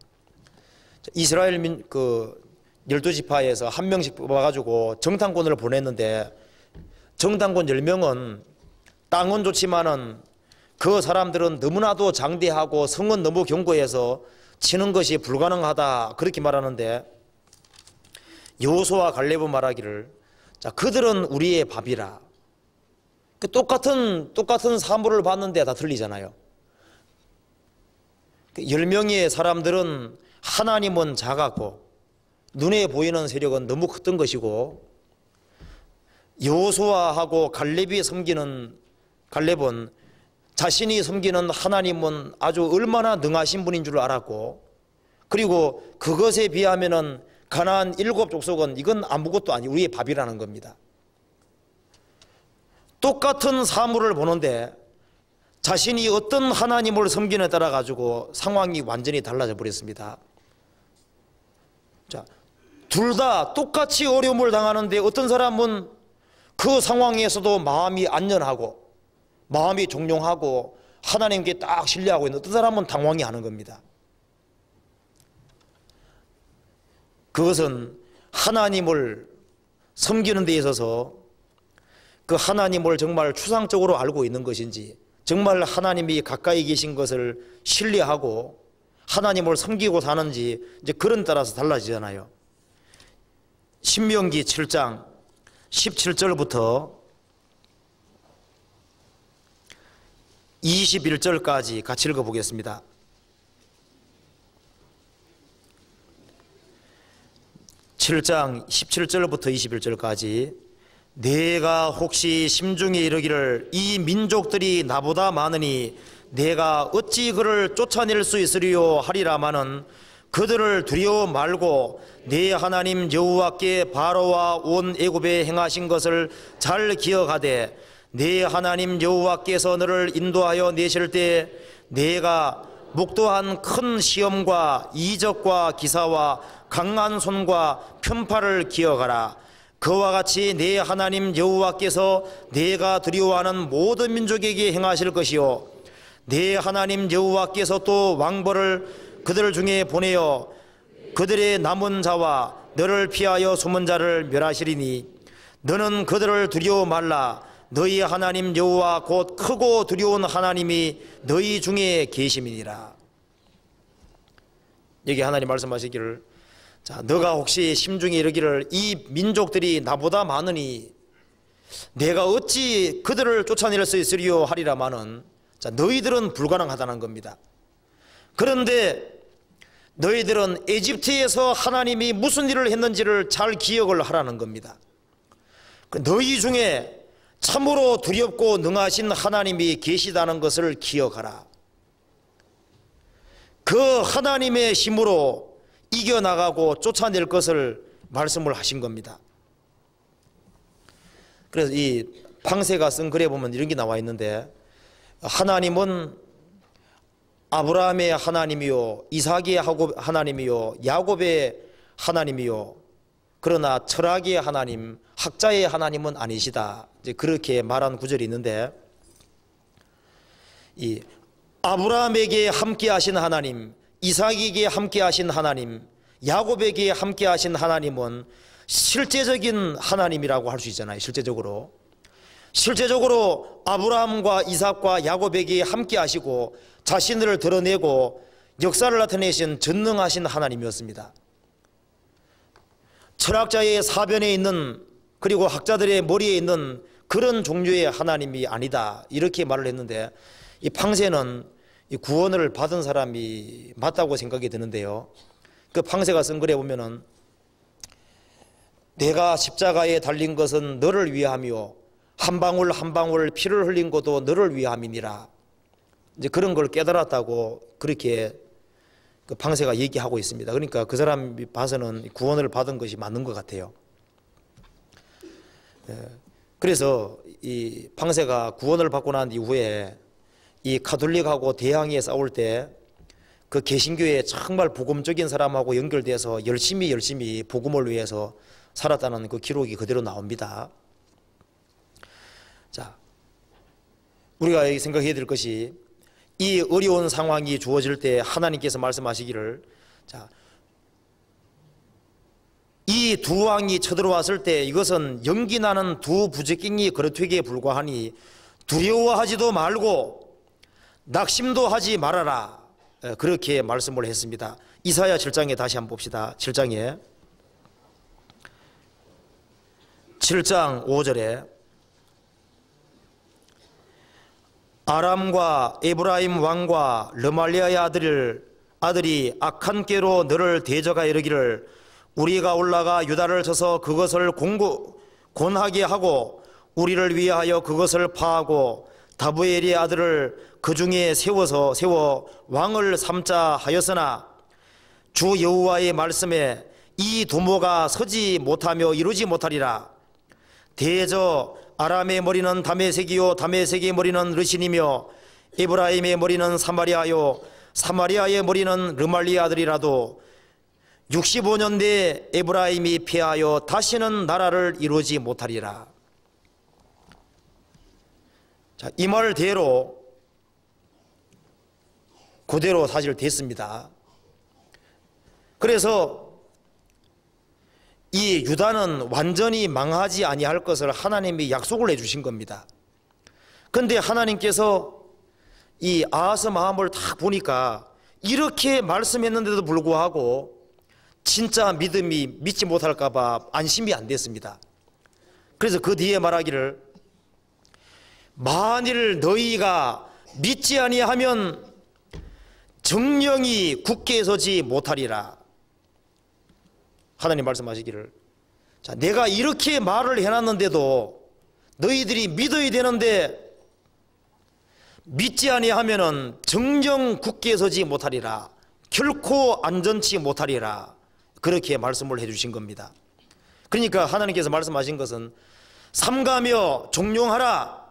이스라엘 12지파에서 한 명씩 뽑아가지고 정탐꾼을 보냈는데, 정탐꾼 10명은 땅은 좋지만은 그 사람들은 너무나도 장대하고 성은 너무 견고해서 치는 것이 불가능하다, 그렇게 말하는데, 여호수아와 갈렙은 말하기를 그들은 우리의 밥이라. 똑같은 사물을 봤는데 다 틀리잖아요. 10명의 사람들은 하나님은 작았고 눈에 보이는 세력은 너무 컸던 것이고, 여호수아하고 갈렙은 자신이 섬기는 하나님은 아주 얼마나 능하신 분인 줄 알았고, 그리고 그것에 비하면은 가나안 7족속은 이건 아무것도 아니 우리의 밥이라는 겁니다. 똑같은 사물을 보는데 자신이 어떤 하나님을 섬기느냐에 따라 가지고 상황이 완전히 달라져 버렸습니다. 자, 둘 다 똑같이 어려움을 당하는데 어떤 사람은 그 상황에서도 마음이 안전하고 마음이 종용하고 하나님께 딱 신뢰하고 있는, 어떤 사람은 당황해 하는 겁니다. 그것은 하나님을 섬기는 데 있어서 그 하나님을 정말 추상적으로 알고 있는 것인지, 정말 하나님이 가까이 계신 것을 신뢰하고 하나님을 섬기고 사는지, 이제 그런 따라서 달라지잖아요. 신명기 7장 17절부터 21절까지 같이 읽어보겠습니다. (7장) 17절부터 21절까지 내가 혹시 심중에 이르기를 이 민족들이 나보다 많으니 내가 어찌 그를 쫓아낼 수 있으리요 하리라마는 그들을 두려워 말고 내 하나님 여호와께 바로와 온 애굽에 행하신 것을 잘 기억하되 내 하나님 여호와께서 너를 인도하여 내실 때 내가 목도한 큰 시험과 이적과 기사와 강한 손과 편파를 기억하라. 그와 같이 내 하나님 여호와께서 내가 두려워하는 모든 민족에게 행하실 것이요 내 하나님 여호와께서 또 왕벌을 그들 중에 보내어 그들의 남은 자와 너를 피하여 숨은 자를 멸하시리니 너는 그들을 두려워 말라. 너희 하나님 여호와 곧 크고 두려운 하나님이 너희 중에 계심이니라. 여기 하나님 말씀하시기를, 자, 너가 혹시 심중에 이르기를 이 민족들이 나보다 많으니 내가 어찌 그들을 쫓아낼 수 있으리요 하리라마는, 자, 너희들은 불가능하다는 겁니다. 그런데 너희들은 에집트에서 하나님이 무슨 일을 했는지를 잘 기억을 하라는 겁니다. 너희 중에 참으로 두렵고 능하신 하나님이 계시다는 것을 기억하라. 그 하나님의 힘으로 이겨나가고 쫓아낼 것을 말씀을 하신 겁니다. 그래서 이 방세가 쓴 글에 보면 이런 게 나와 있는데, 하나님은 아브라함의 하나님이요, 이삭의 하나님이요, 야곱의 하나님이요, 그러나 철학의 하나님, 학자의 하나님은 아니시다. 이제 그렇게 말한 구절이 있는데, 이 아브라함에게 함께 하신 하나님, 이삭에게 함께 하신 하나님, 야곱에게 함께 하신 하나님은 실제적인 하나님이라고 할 수 있잖아요. 실제적으로 아브라함과 이삭과 야곱에게 함께 하시고 자신을 드러내고 역사를 나타내신 전능하신 하나님이었습니다. 철학자의 사변에 있는, 그리고 학자들의 머리에 있는 그런 종류의 하나님이 아니다, 이렇게 말을 했는데, 이 팡세는 이 구원을 받은 사람이 맞다고 생각이 드는데요. 그 팡세가 쓴 글에 보면은 내가 십자가에 달린 것은 너를 위함이요, 한 방울 한 방울 피를 흘린 것도 너를 위함이니라. 이제 그런 걸 깨달았다고 그렇게 그 팡세가 얘기하고 있습니다. 그러니까 그 사람이 봐서는 구원을 받은 것이 맞는 것 같아요. 그래서 이 팡세가 구원을 받고 난 이후에 이 가톨릭하고 대항해 싸울 때 그 개신교에 정말 복음적인 사람하고 연결돼서 열심히 복음을 위해서 살았다는 그 기록이 그대로 나옵니다. 자, 우리가 생각해야 될 것이, 이 어려운 상황이 주어질 때 하나님께서 말씀하시기를, 자, 이 두 왕이 쳐들어왔을 때 이것은 연기 나는 두 부적갱이 그릇되기에 불과하니 두려워하지도 말고 낙심도 하지 말아라, 그렇게 말씀을 했습니다. 이사야 7장에 다시 한번 봅시다. 7장 5절에 아람과 에브라임 왕과 르말리아의 아들이 악한 꾀로 너를 대적하여 이르기를, 우리가 올라가 유다를 쳐서 그것을 곤하게 하고 우리를 위하여 그것을 파하고 다브엘의 아들을 그 중에 세워 왕을 삼자 하였으나 주 여호와의 말씀에 이 도모가 서지 못하며 이루지 못하리라. 대저 아람의 머리는 다메섹이요, 다메섹의 머리는 르신이며 에브라임의 머리는 사마리아요, 사마리아의 머리는 르말리아 아들이라도 65년 뒤에 에브라임이 패하여 다시는 나라를 이루지 못하리라. 자, 이 말대로 그대로 사실 됐습니다. 그래서 이 유다는 완전히 망하지 아니할 것을 하나님이 약속을 해주신 겁니다. 그런데 하나님께서 이 아하스 마음을 딱 보니까 이렇게 말씀했는데도 불구하고 진짜 믿지 못할까 봐 안심이 안 됐습니다. 그래서 그 뒤에 말하기를, 만일 너희가 믿지 아니하면 정령이 굳게 서지 못하리라. 하나님 말씀하시기를, 자, 내가 이렇게 말을 해놨는데도 너희들이 믿어야 되는데 믿지 아니하면은 정령 굳게 서지 못하리라, 결코 안전치 못하리라, 그렇게 말씀을 해주신 겁니다. 그러니까 하나님께서 말씀하신 것은 삼가며 종용하라.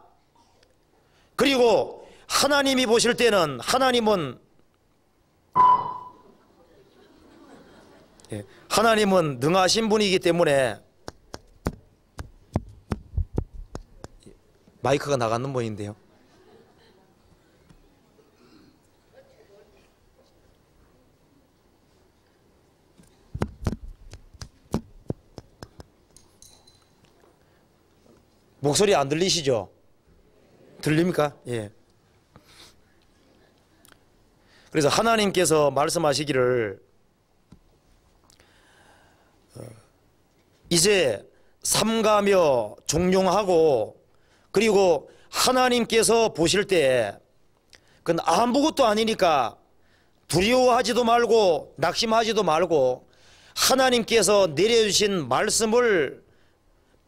그리고 하나님이 보실 때는, 하나님은 능하신 분이기 때문에, 마이크가 나가는 모양인데요. 목소리 안 들리시죠? 들립니까? 예. 그래서 하나님께서 말씀하시기를, 이제 삼가며 종용하고, 그리고 하나님께서 보실 때 그건 아무것도 아니니까 두려워하지도 말고 낙심하지도 말고 하나님께서 내려주신 말씀을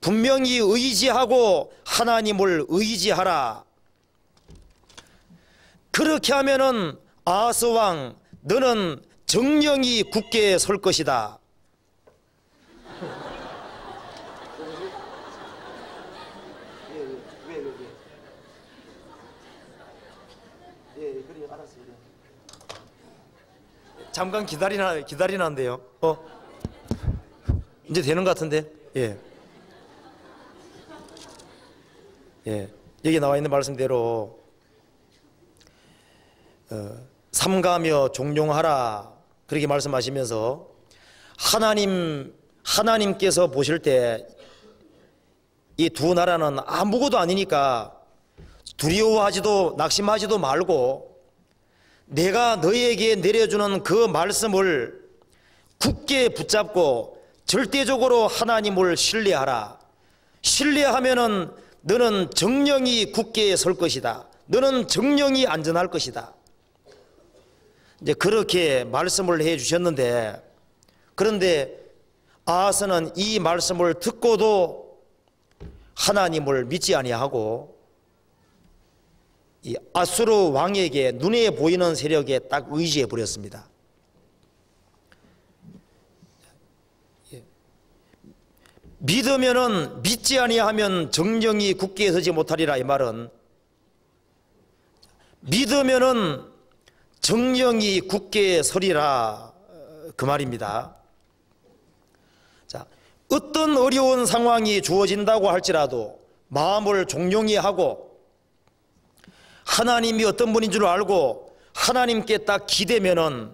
분명히 의지하고 하나님을 의지하라. 그렇게 하면은 아하스 왕, 너는 정령이 굳게 설 것이다. 잠깐 기다리는데요. 이제 되는 것 같은데. 예. 예. 여기 나와 있는 말씀대로 삼가며 종용하라 그렇게 말씀하시면서 하나님께서 보실 때 이 두 나라는 아무것도 아니니까 두려워하지도 낙심하지도 말고 내가 너에게 내려주는 그 말씀을 굳게 붙잡고 절대적으로 하나님을 신뢰하라. 신뢰하면은 너는 정령이 굳게 설 것이다. 너는 정령이 안전할 것이다. 이제 그렇게 말씀을 해 주셨는데, 그런데 아하스는 이 말씀을 듣고도 하나님을 믿지 아니하고 이 아수르 왕에게 눈에 보이는 세력에 딱 의지해 버렸습니다. 믿으면은 믿지 아니하면 정령이 굳게 서지 못하리라. 이 말은 믿으면은 정령이 굳게 서리라 그 말입니다. 자, 어떤 어려운 상황이 주어진다고 할지라도 마음을 종용히 하고 하나님이 어떤 분인 줄 알고 하나님께 딱 기대면은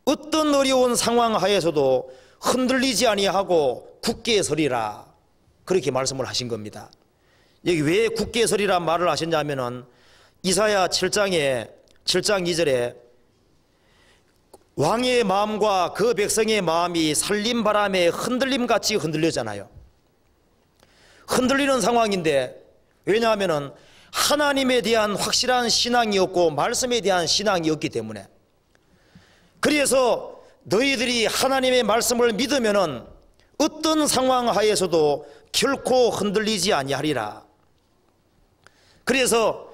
어떤 어려운 상황 하에서도 흔들리지 아니하고 굳게 서리라 그렇게 말씀을 하신 겁니다. 여기 왜 굳게 서리라 말을 하셨냐면은 이사야 7장 2절에 왕의 마음과 그 백성의 마음이 살림바람에 흔들림같이 흔들렸잖아요. 흔들리는 상황인데, 왜냐하면 하나님에 대한 확실한 신앙이 없고 말씀에 대한 신앙이 없기 때문에. 그래서 너희들이 하나님의 말씀을 믿으면은 어떤 상황 하에서도 결코 흔들리지 아니하리라. 그래서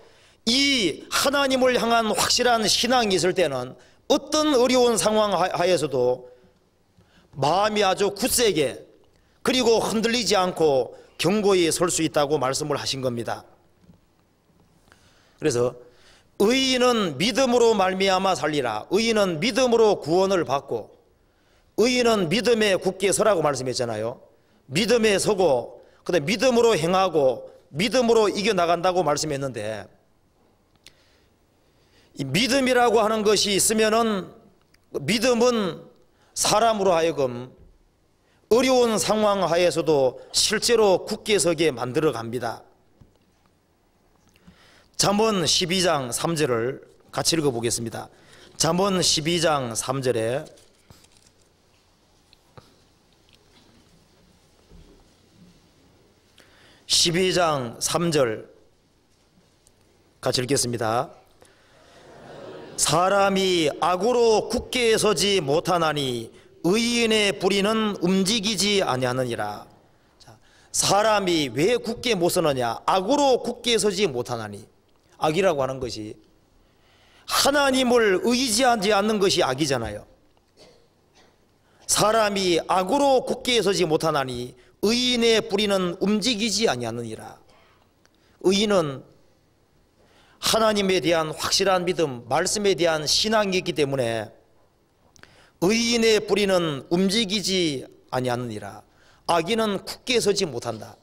이 하나님을 향한 확실한 신앙이 있을 때는 어떤 어려운 상황 하에서도 마음이 아주 굳세게 그리고 흔들리지 않고 견고히 설 수 있다고 말씀을 하신 겁니다. 그래서 의인은 믿음으로 말미암아 살리라. 의인은 믿음으로 구원을 받고 의인은 믿음에 굳게 서라고 말씀했잖아요. 믿음에 서고 그다음에 믿음으로 행하고 믿음으로 이겨나간다고 말씀했는데, 이 믿음이라고 하는 것이 있으면은 믿음은 사람으로 하여금 어려운 상황 하에서도 실제로 굳게 서게 만들어 갑니다. 잠언 12장 3절을 같이 읽어보겠습니다. 잠언 12장 3절에 같이 읽겠습니다. 사람이 악으로 굳게 서지 못하나니 의인의 불의는 움직이지 아니하느니라. 사람이 왜 굳게 못 서느냐? 악으로 굳게 서지 못하나니. 악이라고 하는 것이 하나님을 의지하지 않는 것이 악이잖아요. 사람이 악으로 굳게 서지 못하나니 의인의 불의는 움직이지 아니하느니라. 의인은 하나님에 대한 확실한 믿음, 말씀에 대한 신앙이 있기 때문에 의인의 불의는 움직이지 아니하느니라. 악인은 굳게 서지 못한다.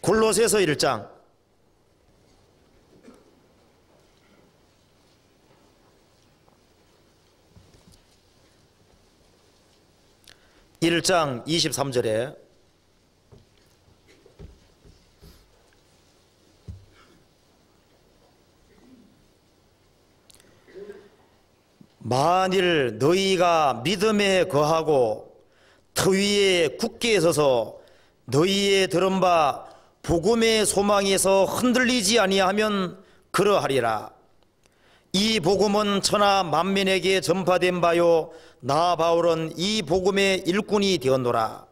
골로새서 1장 23절에 만일 너희가 믿음에 거하고 터 위에 굳게 서서 너희의 들은 바 복음의 소망에서 흔들리지 아니하면 그러하리라. 이 복음은 천하 만민에게 전파된 바요 나 바울은 이 복음의 일꾼이 되었노라.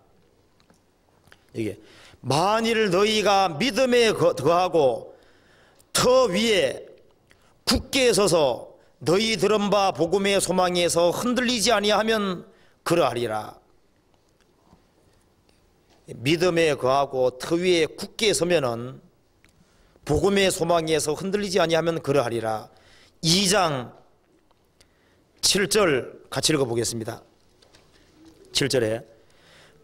이게 만일 너희가 믿음에 거하고 터 위에 굳게 서서 너희 들은 바 복음의 소망에서 흔들리지 아니하면 그러하리라. 믿음에 거하고 터 위에 굳게 서면은 복음의 소망에서 흔들리지 아니하면 그러하리라. 2장 7절 같이 읽어보겠습니다. 7절에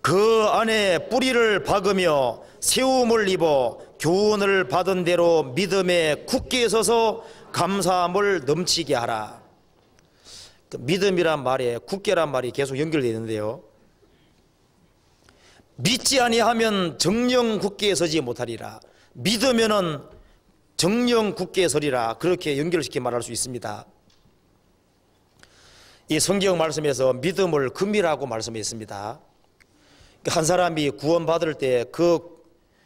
그 안에 뿌리를 박으며 세움을 입어 교훈을 받은 대로 믿음에 굳게 서서 감사함을 넘치게 하라. 그 믿음이란 말에 굳게란 말이 계속 연결되어 있는데요, 믿지 아니하면 정령 굳게 서지 못하리라. 믿으면은 정령 굳게 서리라. 그렇게 연결시켜 말할 수 있습니다. 이 성경 말씀에서 믿음을 금이라고 말씀했습니다. 한 사람이 구원받을 때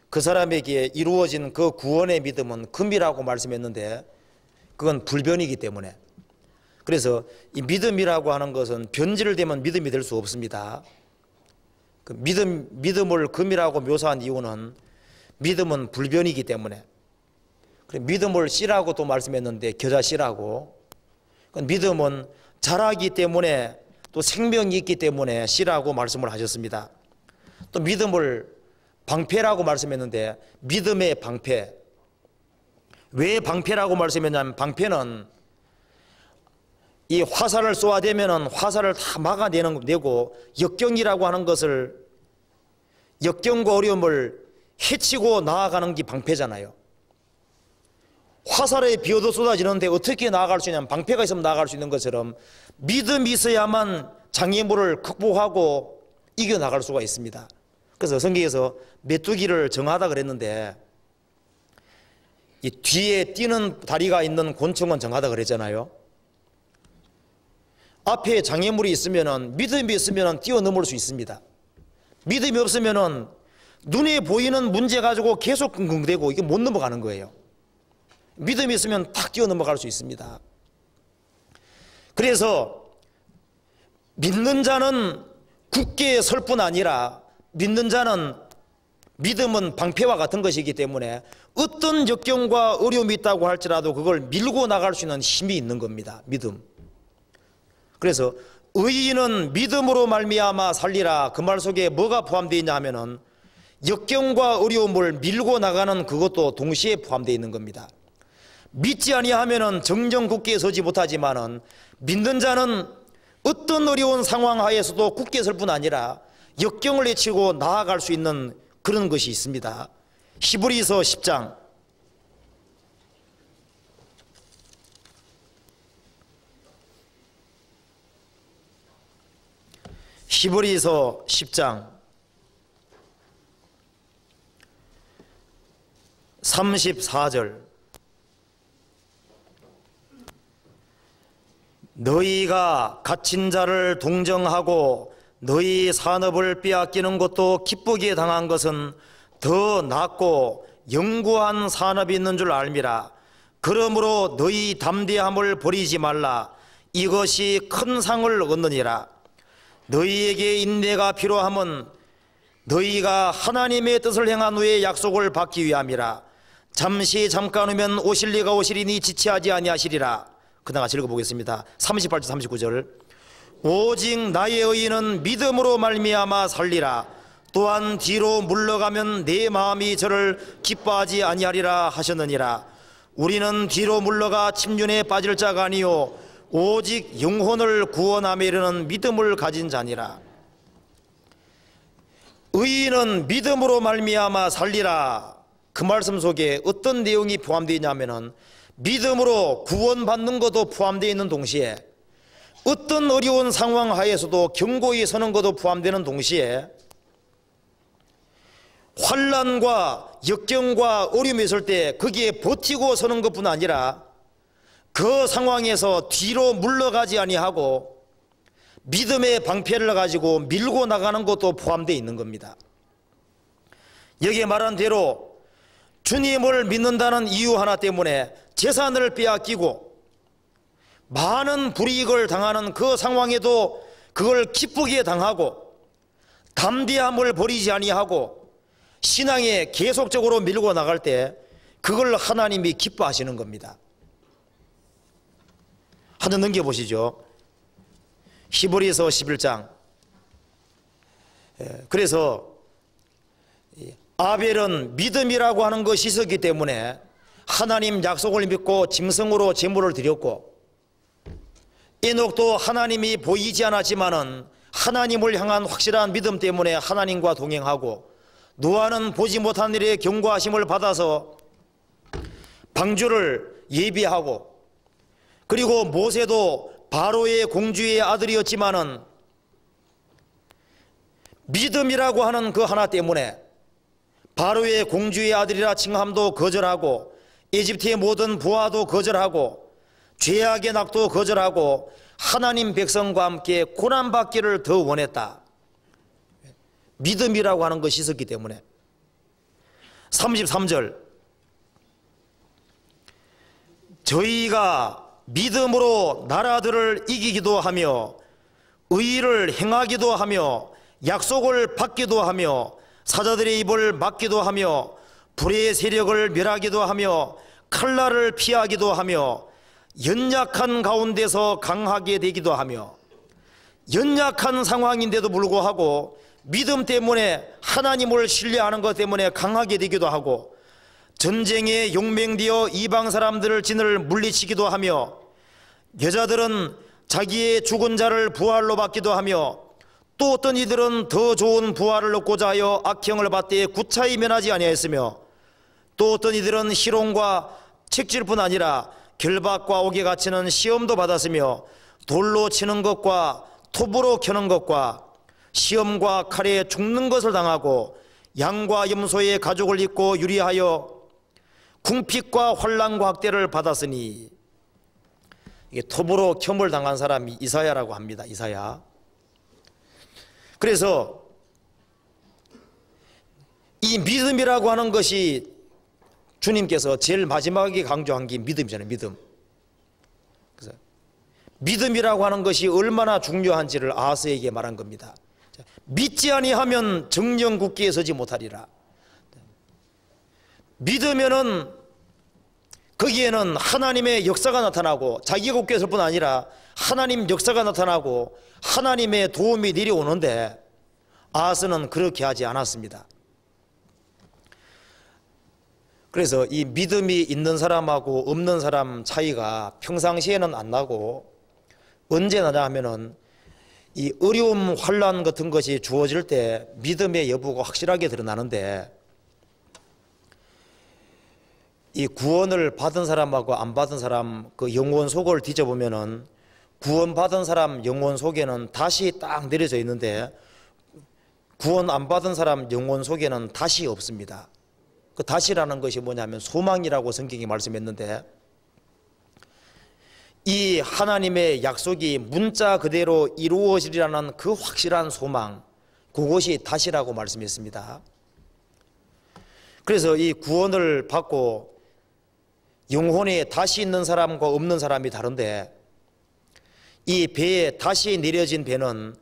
그 사람에게 이루어진 그 구원의 믿음은 금이라고 말씀했는데 그건 불변이기 때문에, 그래서 이 믿음이라고 하는 것은 변질되면 믿음이 될 수 없습니다. 그 믿음을 금이라고 묘사한 이유는 믿음은 불변이기 때문에. 믿음을 씨라고 또 말씀했는데 겨자 씨라고, 믿음은 자라기 때문에 또 생명이 있기 때문에 씨라고 말씀을 하셨습니다. 또 믿음을 방패라고 말씀했는데 믿음의 방패. 왜 방패라고 말씀했냐면 방패는 이 화살을 쏘아대면은 화살을 다 막아내고 역경이라고 하는 것을, 역경과 어려움을 해치고 나아가는 게 방패잖아요. 화살에 비어도 쏟아지는데 어떻게 나아갈 수 있냐면 방패가 있으면 나아갈 수 있는 것처럼 믿음이 있어야만 장애물을 극복하고 이겨나갈 수가 있습니다. 그래서 성경에서 메뚜기를 정하다 그랬는데 이 뒤에 뛰는 다리가 있는 곤충은 정하다 그랬잖아요. 앞에 장애물이 있으면은, 믿음이 있으면은 뛰어넘을 수 있습니다. 믿음이 없으면은 눈에 보이는 문제 가지고 계속 끙끙대고 이게 못 넘어가는 거예요. 믿음이 있으면 탁 뛰어넘어갈 수 있습니다. 그래서 믿는 자는 굳게 설 뿐 아니라 믿는 자는, 믿음은 방패와 같은 것이기 때문에 어떤 역경과 어려움이 있다고 할지라도 그걸 밀고 나갈 수 있는 힘이 있는 겁니다. 믿음. 그래서 의인은 믿음으로 말미암아 살리라. 그 말 속에 뭐가 포함되어 있냐 하면은 역경과 어려움을 밀고 나가는 그것도 동시에 포함되어 있는 겁니다. 믿지 아니하면은 정정 굳게 서지 못하지만은 믿는 자는 어떤 어려운 상황 하에서도 굳게 설 뿐 아니라 역경을 헤치고 나아갈 수 있는 그런 것이 있습니다. 히브리서 10장 히브리서 10장 34절 너희가 갇힌 자를 동정하고 너희 산업을 빼앗기는 것도 기쁘게 당한 것은 더 낫고 영구한 산업이 있는 줄 알미라. 그러므로 너희 담대함을 버리지 말라. 이것이 큰 상을 얻느니라. 너희에게 인내가 필요함은 너희가 하나님의 뜻을 행한 후에 약속을 받기 위함이라. 잠시 잠깐 후면 오실 리가 오시리니 지체하지 아니하시리라. 그다음 같이 읽어보겠습니다. 38절 39절 오직 나의 의인은 믿음으로 말미암아 살리라. 또한 뒤로 물러가면 내 마음이 저를 기뻐하지 아니하리라 하셨느니라. 우리는 뒤로 물러가 침륜에 빠질 자가 아니요 오직 영혼을 구원함에 이르는 믿음을 가진 자니라. 의인은 믿음으로 말미암아 살리라. 그 말씀 속에 어떤 내용이 포함되어 있냐면은 믿음으로 구원받는 것도 포함되어 있는 동시에 어떤 어려운 상황 하에서도 견고히 서는 것도 포함되는 동시에 환난과 역경과 어려움이 있을 때 거기에 버티고 서는 것뿐 아니라 그 상황에서 뒤로 물러가지 아니하고 믿음의 방패를 가지고 밀고 나가는 것도 포함되어 있는 겁니다. 여기에 말한 대로 주님을 믿는다는 이유 하나 때문에 재산을 빼앗기고 많은 불이익을 당하는 그 상황에도 그걸 기쁘게 당하고 담대함을 버리지 아니하고 신앙에 계속적으로 밀고 나갈 때 그걸 하나님이 기뻐하시는 겁니다. 하나 넘겨보시죠. 히브리서 11장. 그래서 아벨은 믿음이라고 하는 것이 있었기 때문에 하나님 약속을 믿고 짐승으로 제물을 드렸고 에녹도 하나님이 보이지 않았지만은 하나님을 향한 확실한 믿음 때문에 하나님과 동행하고, 노아는 보지 못한 일에 경고하심을 받아서 방주를 예비하고, 그리고 모세도 바로의 공주의 아들이었지만은 믿음이라고 하는 그 하나 때문에 바로의 공주의 아들이라 칭함도 거절하고, 이집트의 모든 부하도 거절하고, 죄악의 낙도 거절하고, 하나님 백성과 함께 고난받기를 더 원했다. 믿음이라고 하는 것이 있었기 때문에. 33절, 저희가 믿음으로 나라들을 이기기도 하며 의를 행하기도 하며 약속을 받기도 하며 사자들의 입을 막기도 하며 불의 세력을 멸하기도 하며 칼날을 피하기도 하며 연약한 가운데서 강하게 되기도 하며, 연약한 상황인데도 불구하고 믿음 때문에 하나님을 신뢰하는 것 때문에 강하게 되기도 하고, 전쟁에 용맹되어 이방 사람들을 진을 물리치기도 하며, 여자들은 자기의 죽은 자를 부활로 받기도 하며, 또 어떤 이들은 더 좋은 부활을 얻고자 하여 악형을 받되 구차히 면하지 아니하였으며, 또 어떤 이들은 희롱과 책질뿐 아니라 결박과 옥에 갇히는 시험도 받았으며, 돌로 치는 것과 톱으로 켜는 것과 시험과 칼에 죽는 것을 당하고, 양과 염소의 가죽을 입고 유리하여 궁핍과 환난과 학대를 받았으니, 이게 톱으로 켬을 당한 사람이 이사야라고 합니다. 이사야. 그래서 이 믿음이라고 하는 것이 주님께서 제일 마지막에 강조한 게 믿음이잖아요. 믿음. 그래서 믿음이라고 하는 것이 얼마나 중요한지를 아하스에게 말한 겁니다. 믿지 아니하면 정령 굳게 서지 못하리라. 믿으면은 거기에는 하나님의 역사가 나타나고, 자기가 굳게 설 뿐 아니라 하나님 역사가 나타나고 하나님의 도움이 내려오는데, 아하스는 그렇게 하지 않았습니다. 그래서 이 믿음이 있는 사람하고 없는 사람 차이가 평상시에는 안 나고, 언제 나냐 하면은 이 어려움, 환난 같은 것이 주어질 때 믿음의 여부가 확실하게 드러나는데, 이 구원을 받은 사람하고 안 받은 사람 그 영혼 속을 뒤져보면은, 구원받은 사람 영혼 속에는 다시 딱 내려져 있는데, 구원 안 받은 사람 영혼 속에는 다시 없습니다. 그 다시라는 것이 뭐냐면 소망이라고 성경이 말씀했는데, 이 하나님의 약속이 문자 그대로 이루어지리라는 그 확실한 소망, 그것이 다시라고 말씀했습니다. 그래서 이 구원을 받고 영혼에 다시 있는 사람과 없는 사람이 다른데, 이 배에 다시 내려진 배는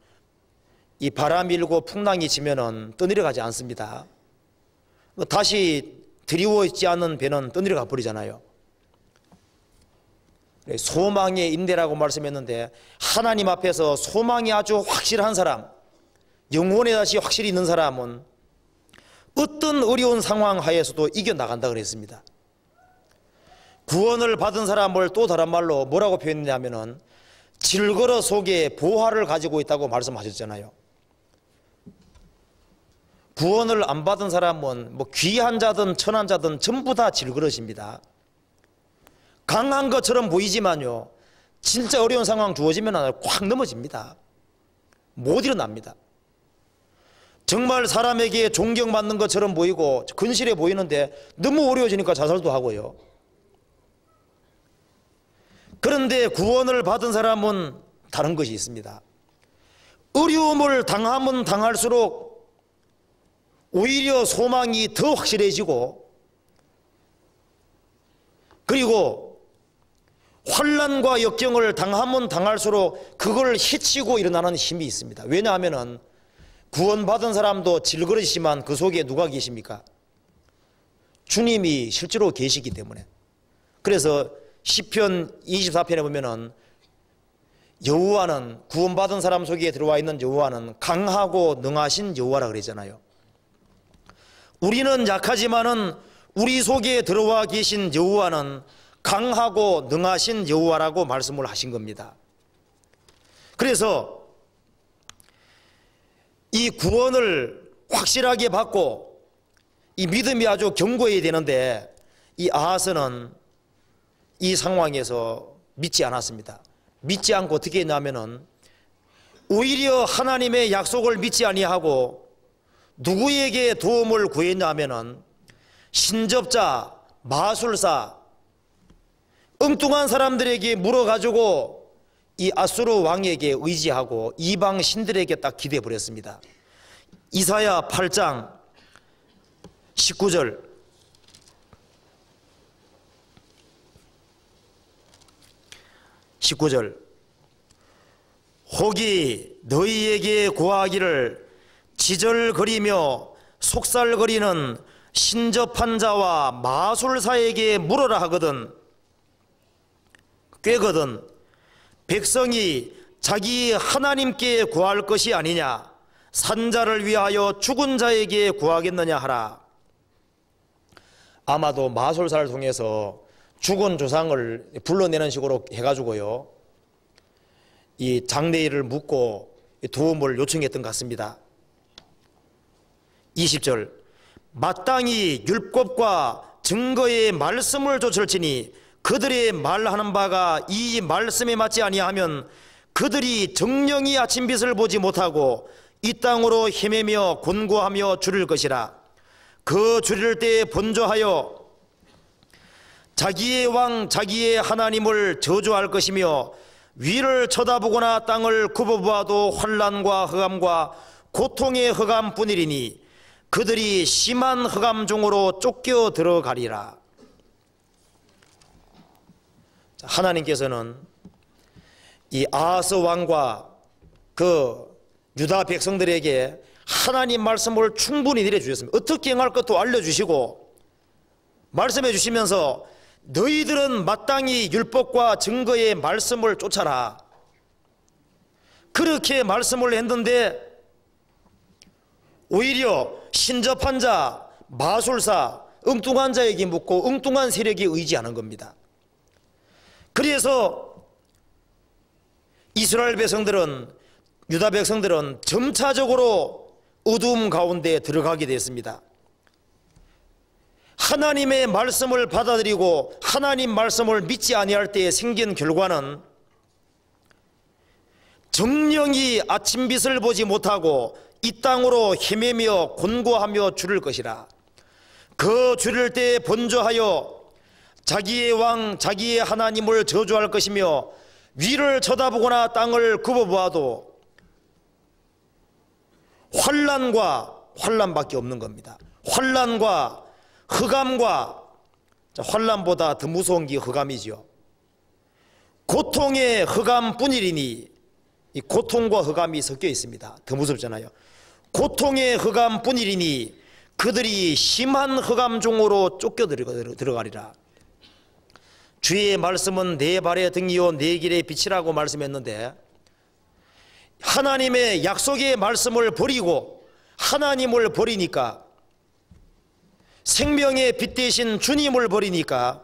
이 바람이 일고 풍랑이 치면은 떠내려가지 않습니다. 다시 드리워있지 않은 배는 떠내려가 버리잖아요. 소망의 인대라고 말씀했는데, 하나님 앞에서 소망이 아주 확실한 사람, 영혼에 다시 확실히 있는 사람은 어떤 어려운 상황 하에서도 이겨나간다 그랬습니다. 구원을 받은 사람을 또 다른 말로 뭐라고 표현했냐면은 질거러 속에 보화를 가지고 있다고 말씀하셨잖아요. 구원을 안 받은 사람은 뭐 귀한 자든 천한 자든 전부 다 질그릇입니다. 강한 것처럼 보이지만요, 진짜 어려운 상황 주어지면 콱 넘어집니다. 못 일어납니다. 정말 사람에게 존경받는 것처럼 보이고 근실해 보이는데 너무 어려워지니까 자살도 하고요. 그런데 구원을 받은 사람은 다른 것이 있습니다. 어려움을 당하면 당할수록 오히려 소망이 더 확실해지고, 그리고 환난과 역경을 당하면 당할수록 그걸 해치고 일어나는 힘이 있습니다. 왜냐하면 구원받은 사람도 질그릇이지만 그 속에 누가 계십니까? 주님이 실제로 계시기 때문에. 그래서 시편 24편에 보면은 여호와는, 구원받은 사람 속에 들어와 있는 여호와는 강하고 능하신 여호와라 그러잖아요. 우리는 약하지만은 우리 속에 들어와 계신 여호와는 강하고 능하신 여호와라고 말씀을 하신 겁니다. 그래서 이 구원을 확실하게 받고 이 믿음이 아주 견고해야 되는데 이 아하스는 이 상황에서 믿지 않았습니다. 믿지 않고 어떻게 했냐면은 오히려 하나님의 약속을 믿지 아니하고 누구에게 도움을 구했냐면은 신접자, 마술사, 엉뚱한 사람들에게 물어가지고 이 아수르 왕에게 의지하고 이방 신들에게 딱 기대해 버렸습니다. 이사야 8장 19절 혹이 너희에게 구하기를 지절거리며 속살거리는 신접한 자와 마술사에게 물어라 하거든 꾀거든 백성이 자기 하나님께 구할 것이 아니냐 산자를 위하여 죽은 자에게 구하겠느냐 하라. 아마도 마술사를 통해서 죽은 조상을 불러내는 식으로 해가지고요 이 장래일을 묻고 도움을 요청했던 것 같습니다. 20절 마땅히 율법과 증거의 말씀을 좇을지니 그들의 말하는 바가 이 말씀에 맞지 아니하면 그들이 정령이 아침빛을 보지 못하고 이 땅으로 헤매며 곤고하며 주릴 것이라. 그 주릴 때에 번조하여 자기의 왕 자기의 하나님을 저주할 것이며 위를 쳐다보거나 땅을 굽어보아도 환난과 흑암과 고통의 흑암뿐이리니 그들이 심한 흑암 중으로 쫓겨 들어가리라. 하나님께서는 이 아하스 왕과 그 유다 백성들에게 하나님 말씀을 충분히 내려주셨습니다. 어떻게 행할 것도 알려주시고 말씀해 주시면서 너희들은 마땅히 율법과 증거의 말씀을 쫓아라. 그렇게 말씀을 했는데 오히려 신접한 자, 마술사, 엉뚱한 자에게 묻고 엉뚱한 세력에 의지하는 겁니다. 그래서 이스라엘 백성들은 유다 백성들은 점차적으로 어두움 가운데 들어가게 됐습니다. 하나님의 말씀을 받아들이고 하나님 말씀을 믿지 아니할 때에 생긴 결과는 정령이 아침빛을 보지 못하고 이 땅으로 헤매며 곤고하며 주릴 것이라. 그 주릴 때에 번조하여 자기의 왕 자기의 하나님을 저주할 것이며 위를 쳐다보거나 땅을 굽어보아도 환난밖에 없는 겁니다. 환난과 흑암과 환난보다 더 무서운 게 흑암이지요. 고통의 흑암뿐이리니 이 고통과 흑암이 섞여 있습니다. 더 무섭잖아요. 고통의 흑암뿐이리니 그들이 심한 흑암 중으로 쫓겨 들어가리라. 주의 말씀은 내 발의 등이요 내 길의 빛이라고 말씀했는데 하나님의 약속의 말씀을 버리고 하나님을 버리니까 생명의 빛 대신 주님을 버리니까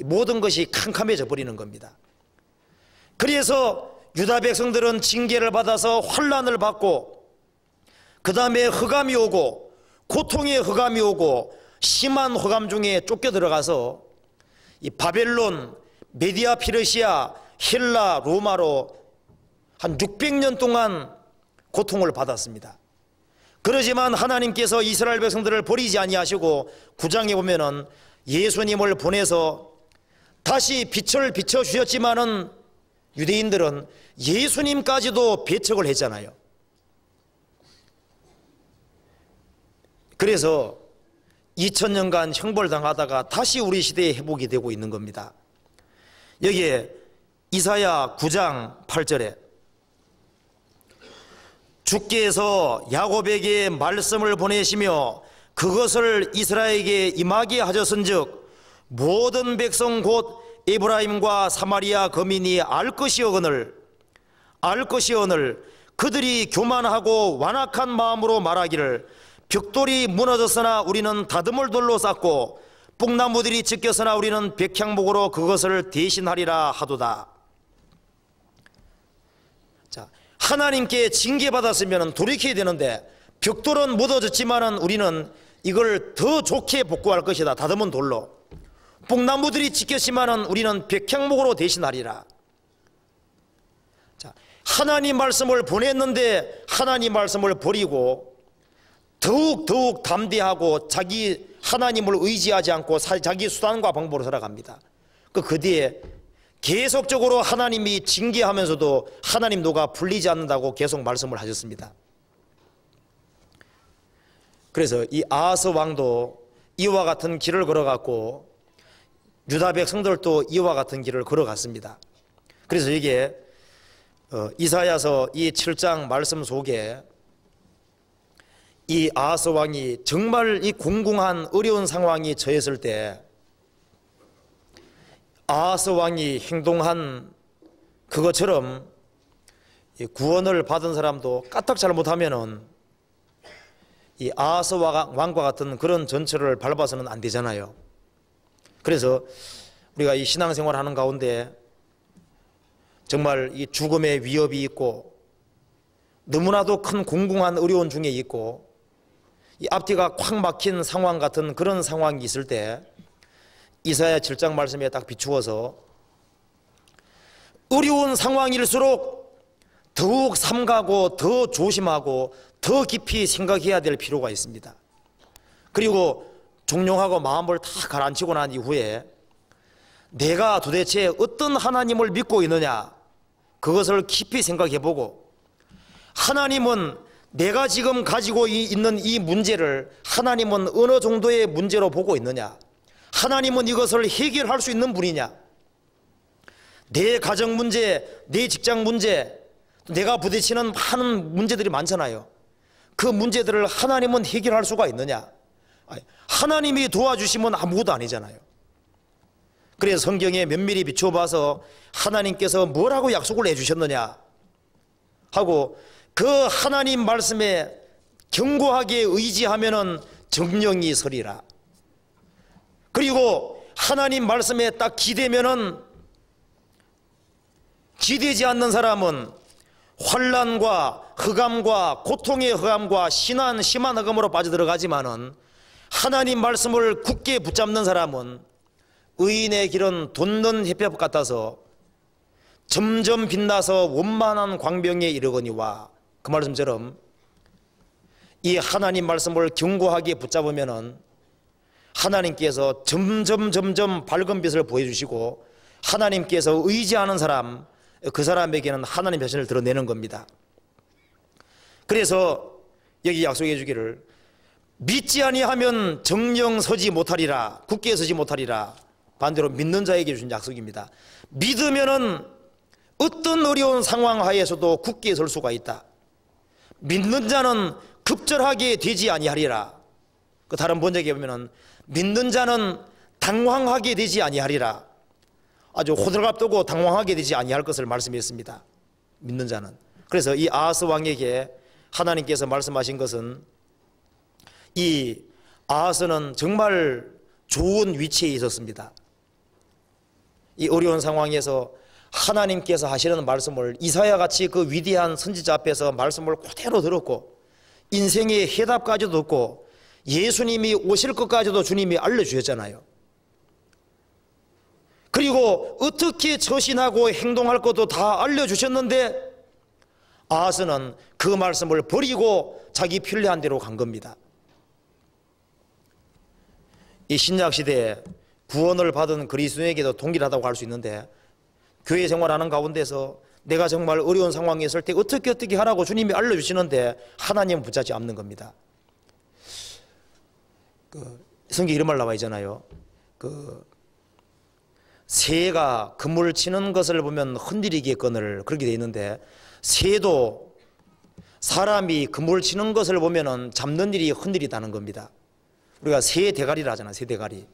모든 것이 캄캄해져 버리는 겁니다. 그래서 유다 백성들은 징계를 받아서 환난을 받고 그 다음에 흑암이 오고 고통의 흑암이 오고 심한 흑암 중에 쫓겨 들어가서 이 바벨론, 메디아 피르시아, 헬라, 로마로 한 600년 동안 고통을 받았습니다. 그러지만 하나님께서 이스라엘 백성들을 버리지 아니하시고 9장에 보면은 예수님을 보내서 다시 빛을 비춰주셨지만은 유대인들은 예수님까지도 배척을 했잖아요. 그래서 2000년간 형벌당하다가 다시 우리 시대에 회복이 되고 있는 겁니다. 여기에 이사야 9장 8절에 주께서 야곱에게 말씀을 보내시며 그것을 이스라엘에게 임하게 하셨은즉 모든 백성 곧 에브라임과 사마리아 거민이 알 것이오거늘 그들이 교만하고 완악한 마음으로 말하기를 벽돌이 무너졌으나 우리는 다듬을 돌로 쌓고 뽕나무들이 찢겼으나 우리는 백향목으로 그것을 대신하리라 하도다. 자, 하나님께 징계받았으면 돌이켜야 되는데 벽돌은 묻어졌지만은 우리는 이걸 더 좋게 복구할 것이다. 다듬은 돌로. 뽕나무들이 지켰지만은 우리는 백향목으로 대신하리라. 자, 하나님 말씀을 보냈는데 하나님 말씀을 버리고 더욱 담대하고 자기 하나님을 의지하지 않고 자기 수단과 방법으로 살아갑니다. 그 뒤에 계속적으로 하나님이 징계하면서도 하나님 노가 풀리지 않는다고 계속 말씀을 하셨습니다. 그래서 이 아하스 왕도 이와 같은 길을 걸어갔고 유다 백성들도 이와 같은 길을 걸어갔습니다. 그래서 이게 이사야서 이 7장 말씀 속에 이 아하스 왕이 정말 이 공공한 어려운 상황이 처했을 때 아하스 왕이 행동한 그것처럼 구원을 받은 사람도 까딱 잘못하면은 이 아하스 왕과 같은 그런 전철을 밟아서는 안 되잖아요. 그래서 우리가 이 신앙생활 하는 가운데 정말 이 죽음의 위협이 있고 너무나도 큰 공공한 어려운 중에 있고 이 앞뒤가 콱 막힌 상황 같은 그런 상황이 있을 때 이사야 7장 말씀에 딱 비추어서 어려운 상황일수록 더욱 삼가고 더 조심하고 더 깊이 생각해야 될 필요가 있습니다. 그리고 종용하고 마음을 다 가라앉히고 난 이후에 내가 도대체 어떤 하나님을 믿고 있느냐 그것을 깊이 생각해보고 하나님은 내가 지금 가지고 있는 이 문제를 하나님은 어느 정도의 문제로 보고 있느냐, 하나님은 이것을 해결할 수 있는 분이냐, 내 가정 문제, 내 직장 문제, 내가 부딪히는 많은 문제들이 많잖아요. 그 문제들을 하나님은 해결할 수가 있느냐? 하나님이 도와주시면 아무것도 아니잖아요. 그래서 성경에 면밀히 비춰봐서 하나님께서 뭐라고 약속을 해주셨느냐 하고 그 하나님 말씀에 견고하게 의지하면은 정령이 서리라. 그리고 하나님 말씀에 딱 기대면은, 기대지 않는 사람은 환난과 흑암과 고통의 흑암과 심한 흑암으로 빠져들어가지만은 하나님 말씀을 굳게 붙잡는 사람은 의인의 길은 돋는 햇볕 같아서 점점 빛나서 원만한 광명에 이르거니와, 그 말씀처럼 이 하나님 말씀을 견고하게 붙잡으면은 하나님께서 점점 밝은 빛을 보여주시고 하나님께서 의지하는 사람, 그 사람에게는 하나님 자신을 드러내는 겁니다. 그래서 여기 약속해 주기를 믿지 아니하면 정령 서지 못하리라, 굳게 서지 못하리라. 반대로 믿는 자에게 주신 약속입니다. 믿으면은 어떤 어려운 상황 하에서도 굳게 설 수가 있다. 믿는 자는 급절하게 되지 아니하리라. 그 다른 번역에 보면은 믿는 자는 당황하게 되지 아니하리라. 아주 호들갑 떠고 당황하게 되지 아니할 것을 말씀했습니다. 믿는 자는. 그래서 이 아하스 왕에게 하나님께서 말씀하신 것은, 이 아하스는 정말 좋은 위치에 있었습니다. 이 어려운 상황에서 하나님께서 하시는 말씀을 이사야 같이 그 위대한 선지자 앞에서 말씀을 그대로 들었고 인생의 해답까지도 듣고 예수님이 오실 것까지도 주님이 알려주셨잖아요. 그리고 어떻게 처신하고 행동할 것도 다 알려주셨는데 아하스는 그 말씀을 버리고 자기 편리한 대로 간 겁니다. 이 신약시대에 구원을 받은 그리스도인에게도 동일하다고 할 수 있는데, 교회 생활하는 가운데서 내가 정말 어려운 상황에 있을 때 어떻게 하라고 주님이 알려주시는데 하나님은 붙잡지 않는 겁니다. 성경에 이런 말 나와 있잖아요. 새가 그물 치는 것을 보면 흔들리겠거늘, 그렇게 돼 있는데, 새도 사람이 그물 치는 것을 보면은 잡는 일이 흔들리다는 겁니다. 우리가 새 대가리라 하잖아요. 새 대가리.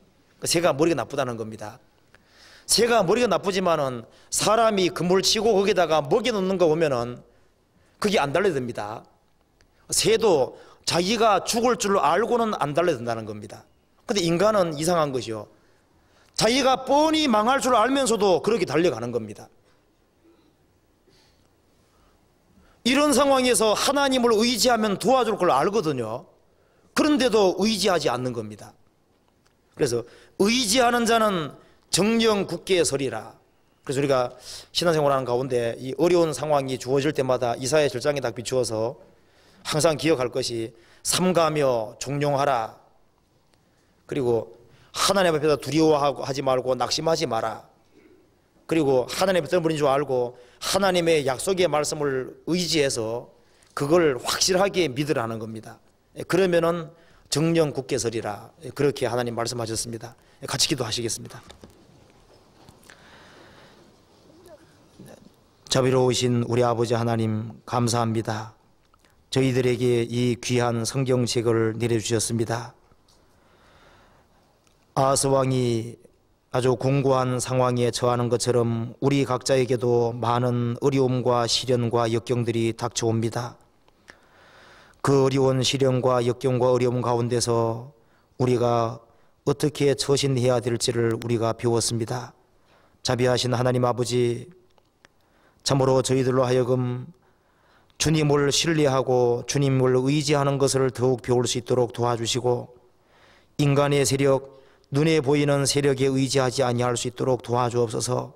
새가 머리가 나쁘다는 겁니다. 새가 머리가 나쁘지만은 사람이 그물 치고 거기다가 먹여 놓는 거 보면은 그게 안 달려듭니다. 새도 자기가 죽을 줄 알고는 안 달려든다는 겁니다. 근데 인간은 이상한 것이요, 자기가 뻔히 망할 줄 알면서도 그렇게 달려가는 겁니다. 이런 상황에서 하나님을 의지하면 도와줄 걸 알거든요. 그런데도 의지하지 않는 겁니다. 그래서 의지하는 자는 정령 굳게 서리라. 그래서 우리가 신앙생활하는 가운데 이 어려운 상황이 주어질 때마다 이사야 7장에 딱 비추어서 항상 기억할 것이 삼가며 종용하라. 그리고 하나님 앞에서 두려워하지 말고 낙심하지 마라. 그리고 하나님 앞에 떠버린 줄 알고 하나님의 약속의 말씀을 의지해서 그걸 확실하게 믿으라는 겁니다. 그러면은 정령 굳게 서리라. 그렇게 하나님 말씀하셨습니다. 같이 기도하시겠습니다. 자비로우신 우리 아버지 하나님, 감사합니다. 저희들에게 이 귀한 성경책을 내려주셨습니다. 아하스 왕이 아주 공고한 상황에 처하는 것처럼 우리 각자에게도 많은 어려움과 시련과 역경들이 닥쳐옵니다. 그 어려운 시련과 역경과 어려움 가운데서 우리가 어떻게 처신해야 될지를 우리가 배웠습니다. 자비하신 하나님 아버지, 참으로 저희들로 하여금 주님을 신뢰하고 주님을 의지하는 것을 더욱 배울 수 있도록 도와주시고, 인간의 세력, 눈에 보이는 세력에 의지하지 아니할 수 있도록 도와주옵소서.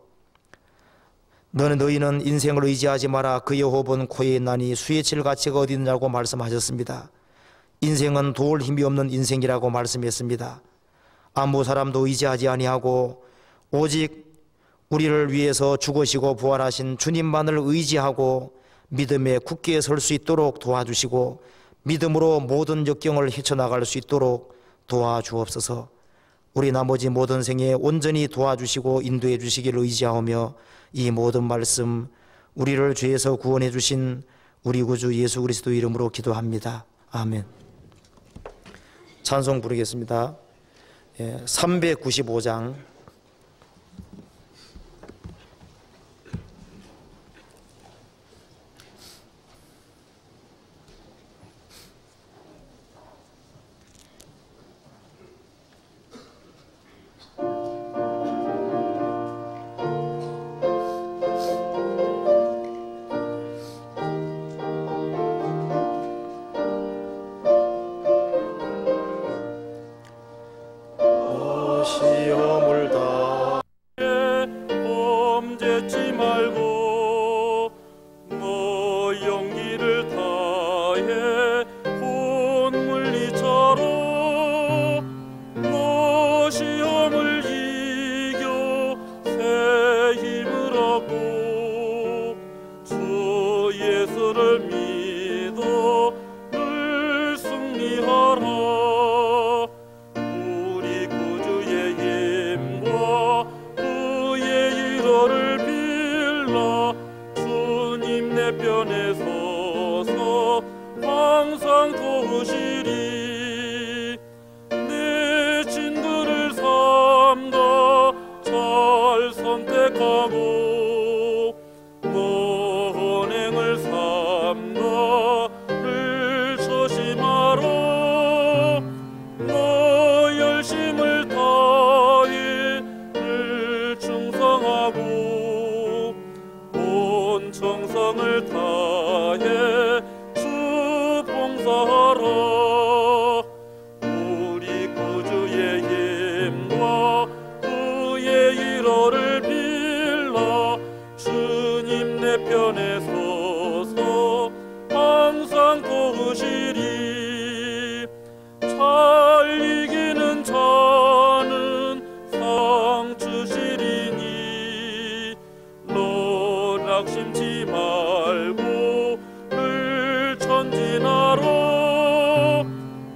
너희는 인생을 의지하지 마라. 그의 호흡은 코에 있나니 수에 칠 가치가 어디 있느냐고 말씀하셨습니다. 인생은 도울 힘이 없는 인생이라고 말씀했습니다. 아무 사람도 의지하지 아니하고 오직 우리를 위해서 죽으시고 부활하신 주님만을 의지하고 믿음에 굳게 설 수 있도록 도와주시고, 믿음으로 모든 역경을 헤쳐나갈 수 있도록 도와주옵소서. 우리 나머지 모든 생에 온전히 도와주시고 인도해 주시기를 의지하오며, 이 모든 말씀 우리를 죄에서 구원해 주신 우리 구주 예수 그리스도 이름으로 기도합니다. 아멘. 찬송 부르겠습니다. 395장 시험을 다 범죄치 말고 너 용기를 다해 혼물리처럼 너 시험을 이겨 새 힘을 얻고 주 예수를 믿어 늘 승리하라. 편에 서서 항상 도우시리. 내 친구를 삼가 잘 선택하고 너 언행을 삼가 늘 조심하라. 너 열심을 다해 늘 충성하고 온 정성을 다해 주 봉사하라. 우리 구주의 힘과 그의 일호를 빌라. 주님 내 편에 서서 항상 도우시리. 잘 이기는 자는 상 주시리니 너 낙심치 말고 늘 전진하라.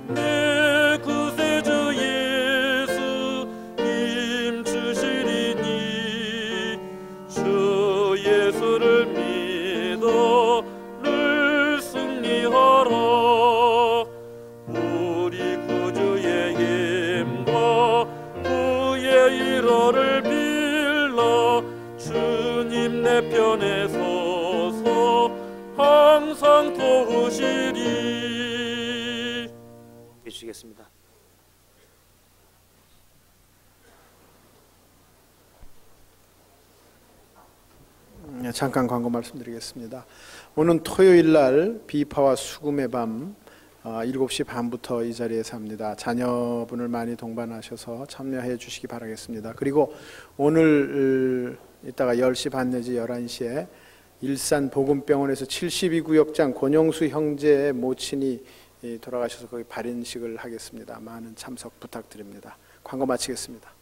내 구세주 예수 힘 주시리니 주 예수를 믿어 늘 승리하라. 우리 구주의 힘과 그의 일호를 빌라. 주님 내 편에 서서 항상 도우시리. 해주시겠습니다. 잠깐 광고 말씀드리겠습니다. 오는 토요일 날 비파와 수금의 밤 7시 반부터 이 자리에서 합니다. 자녀분을 많이 동반하셔서 참여해 주시기 바라겠습니다. 그리고 오늘 이따가 10시 반 내지 11시에 일산 보금병원에서 72구역장 권영수 형제의 모친이 돌아가셔서 거기 발인식을 하겠습니다. 많은 참석 부탁드립니다. 광고 마치겠습니다.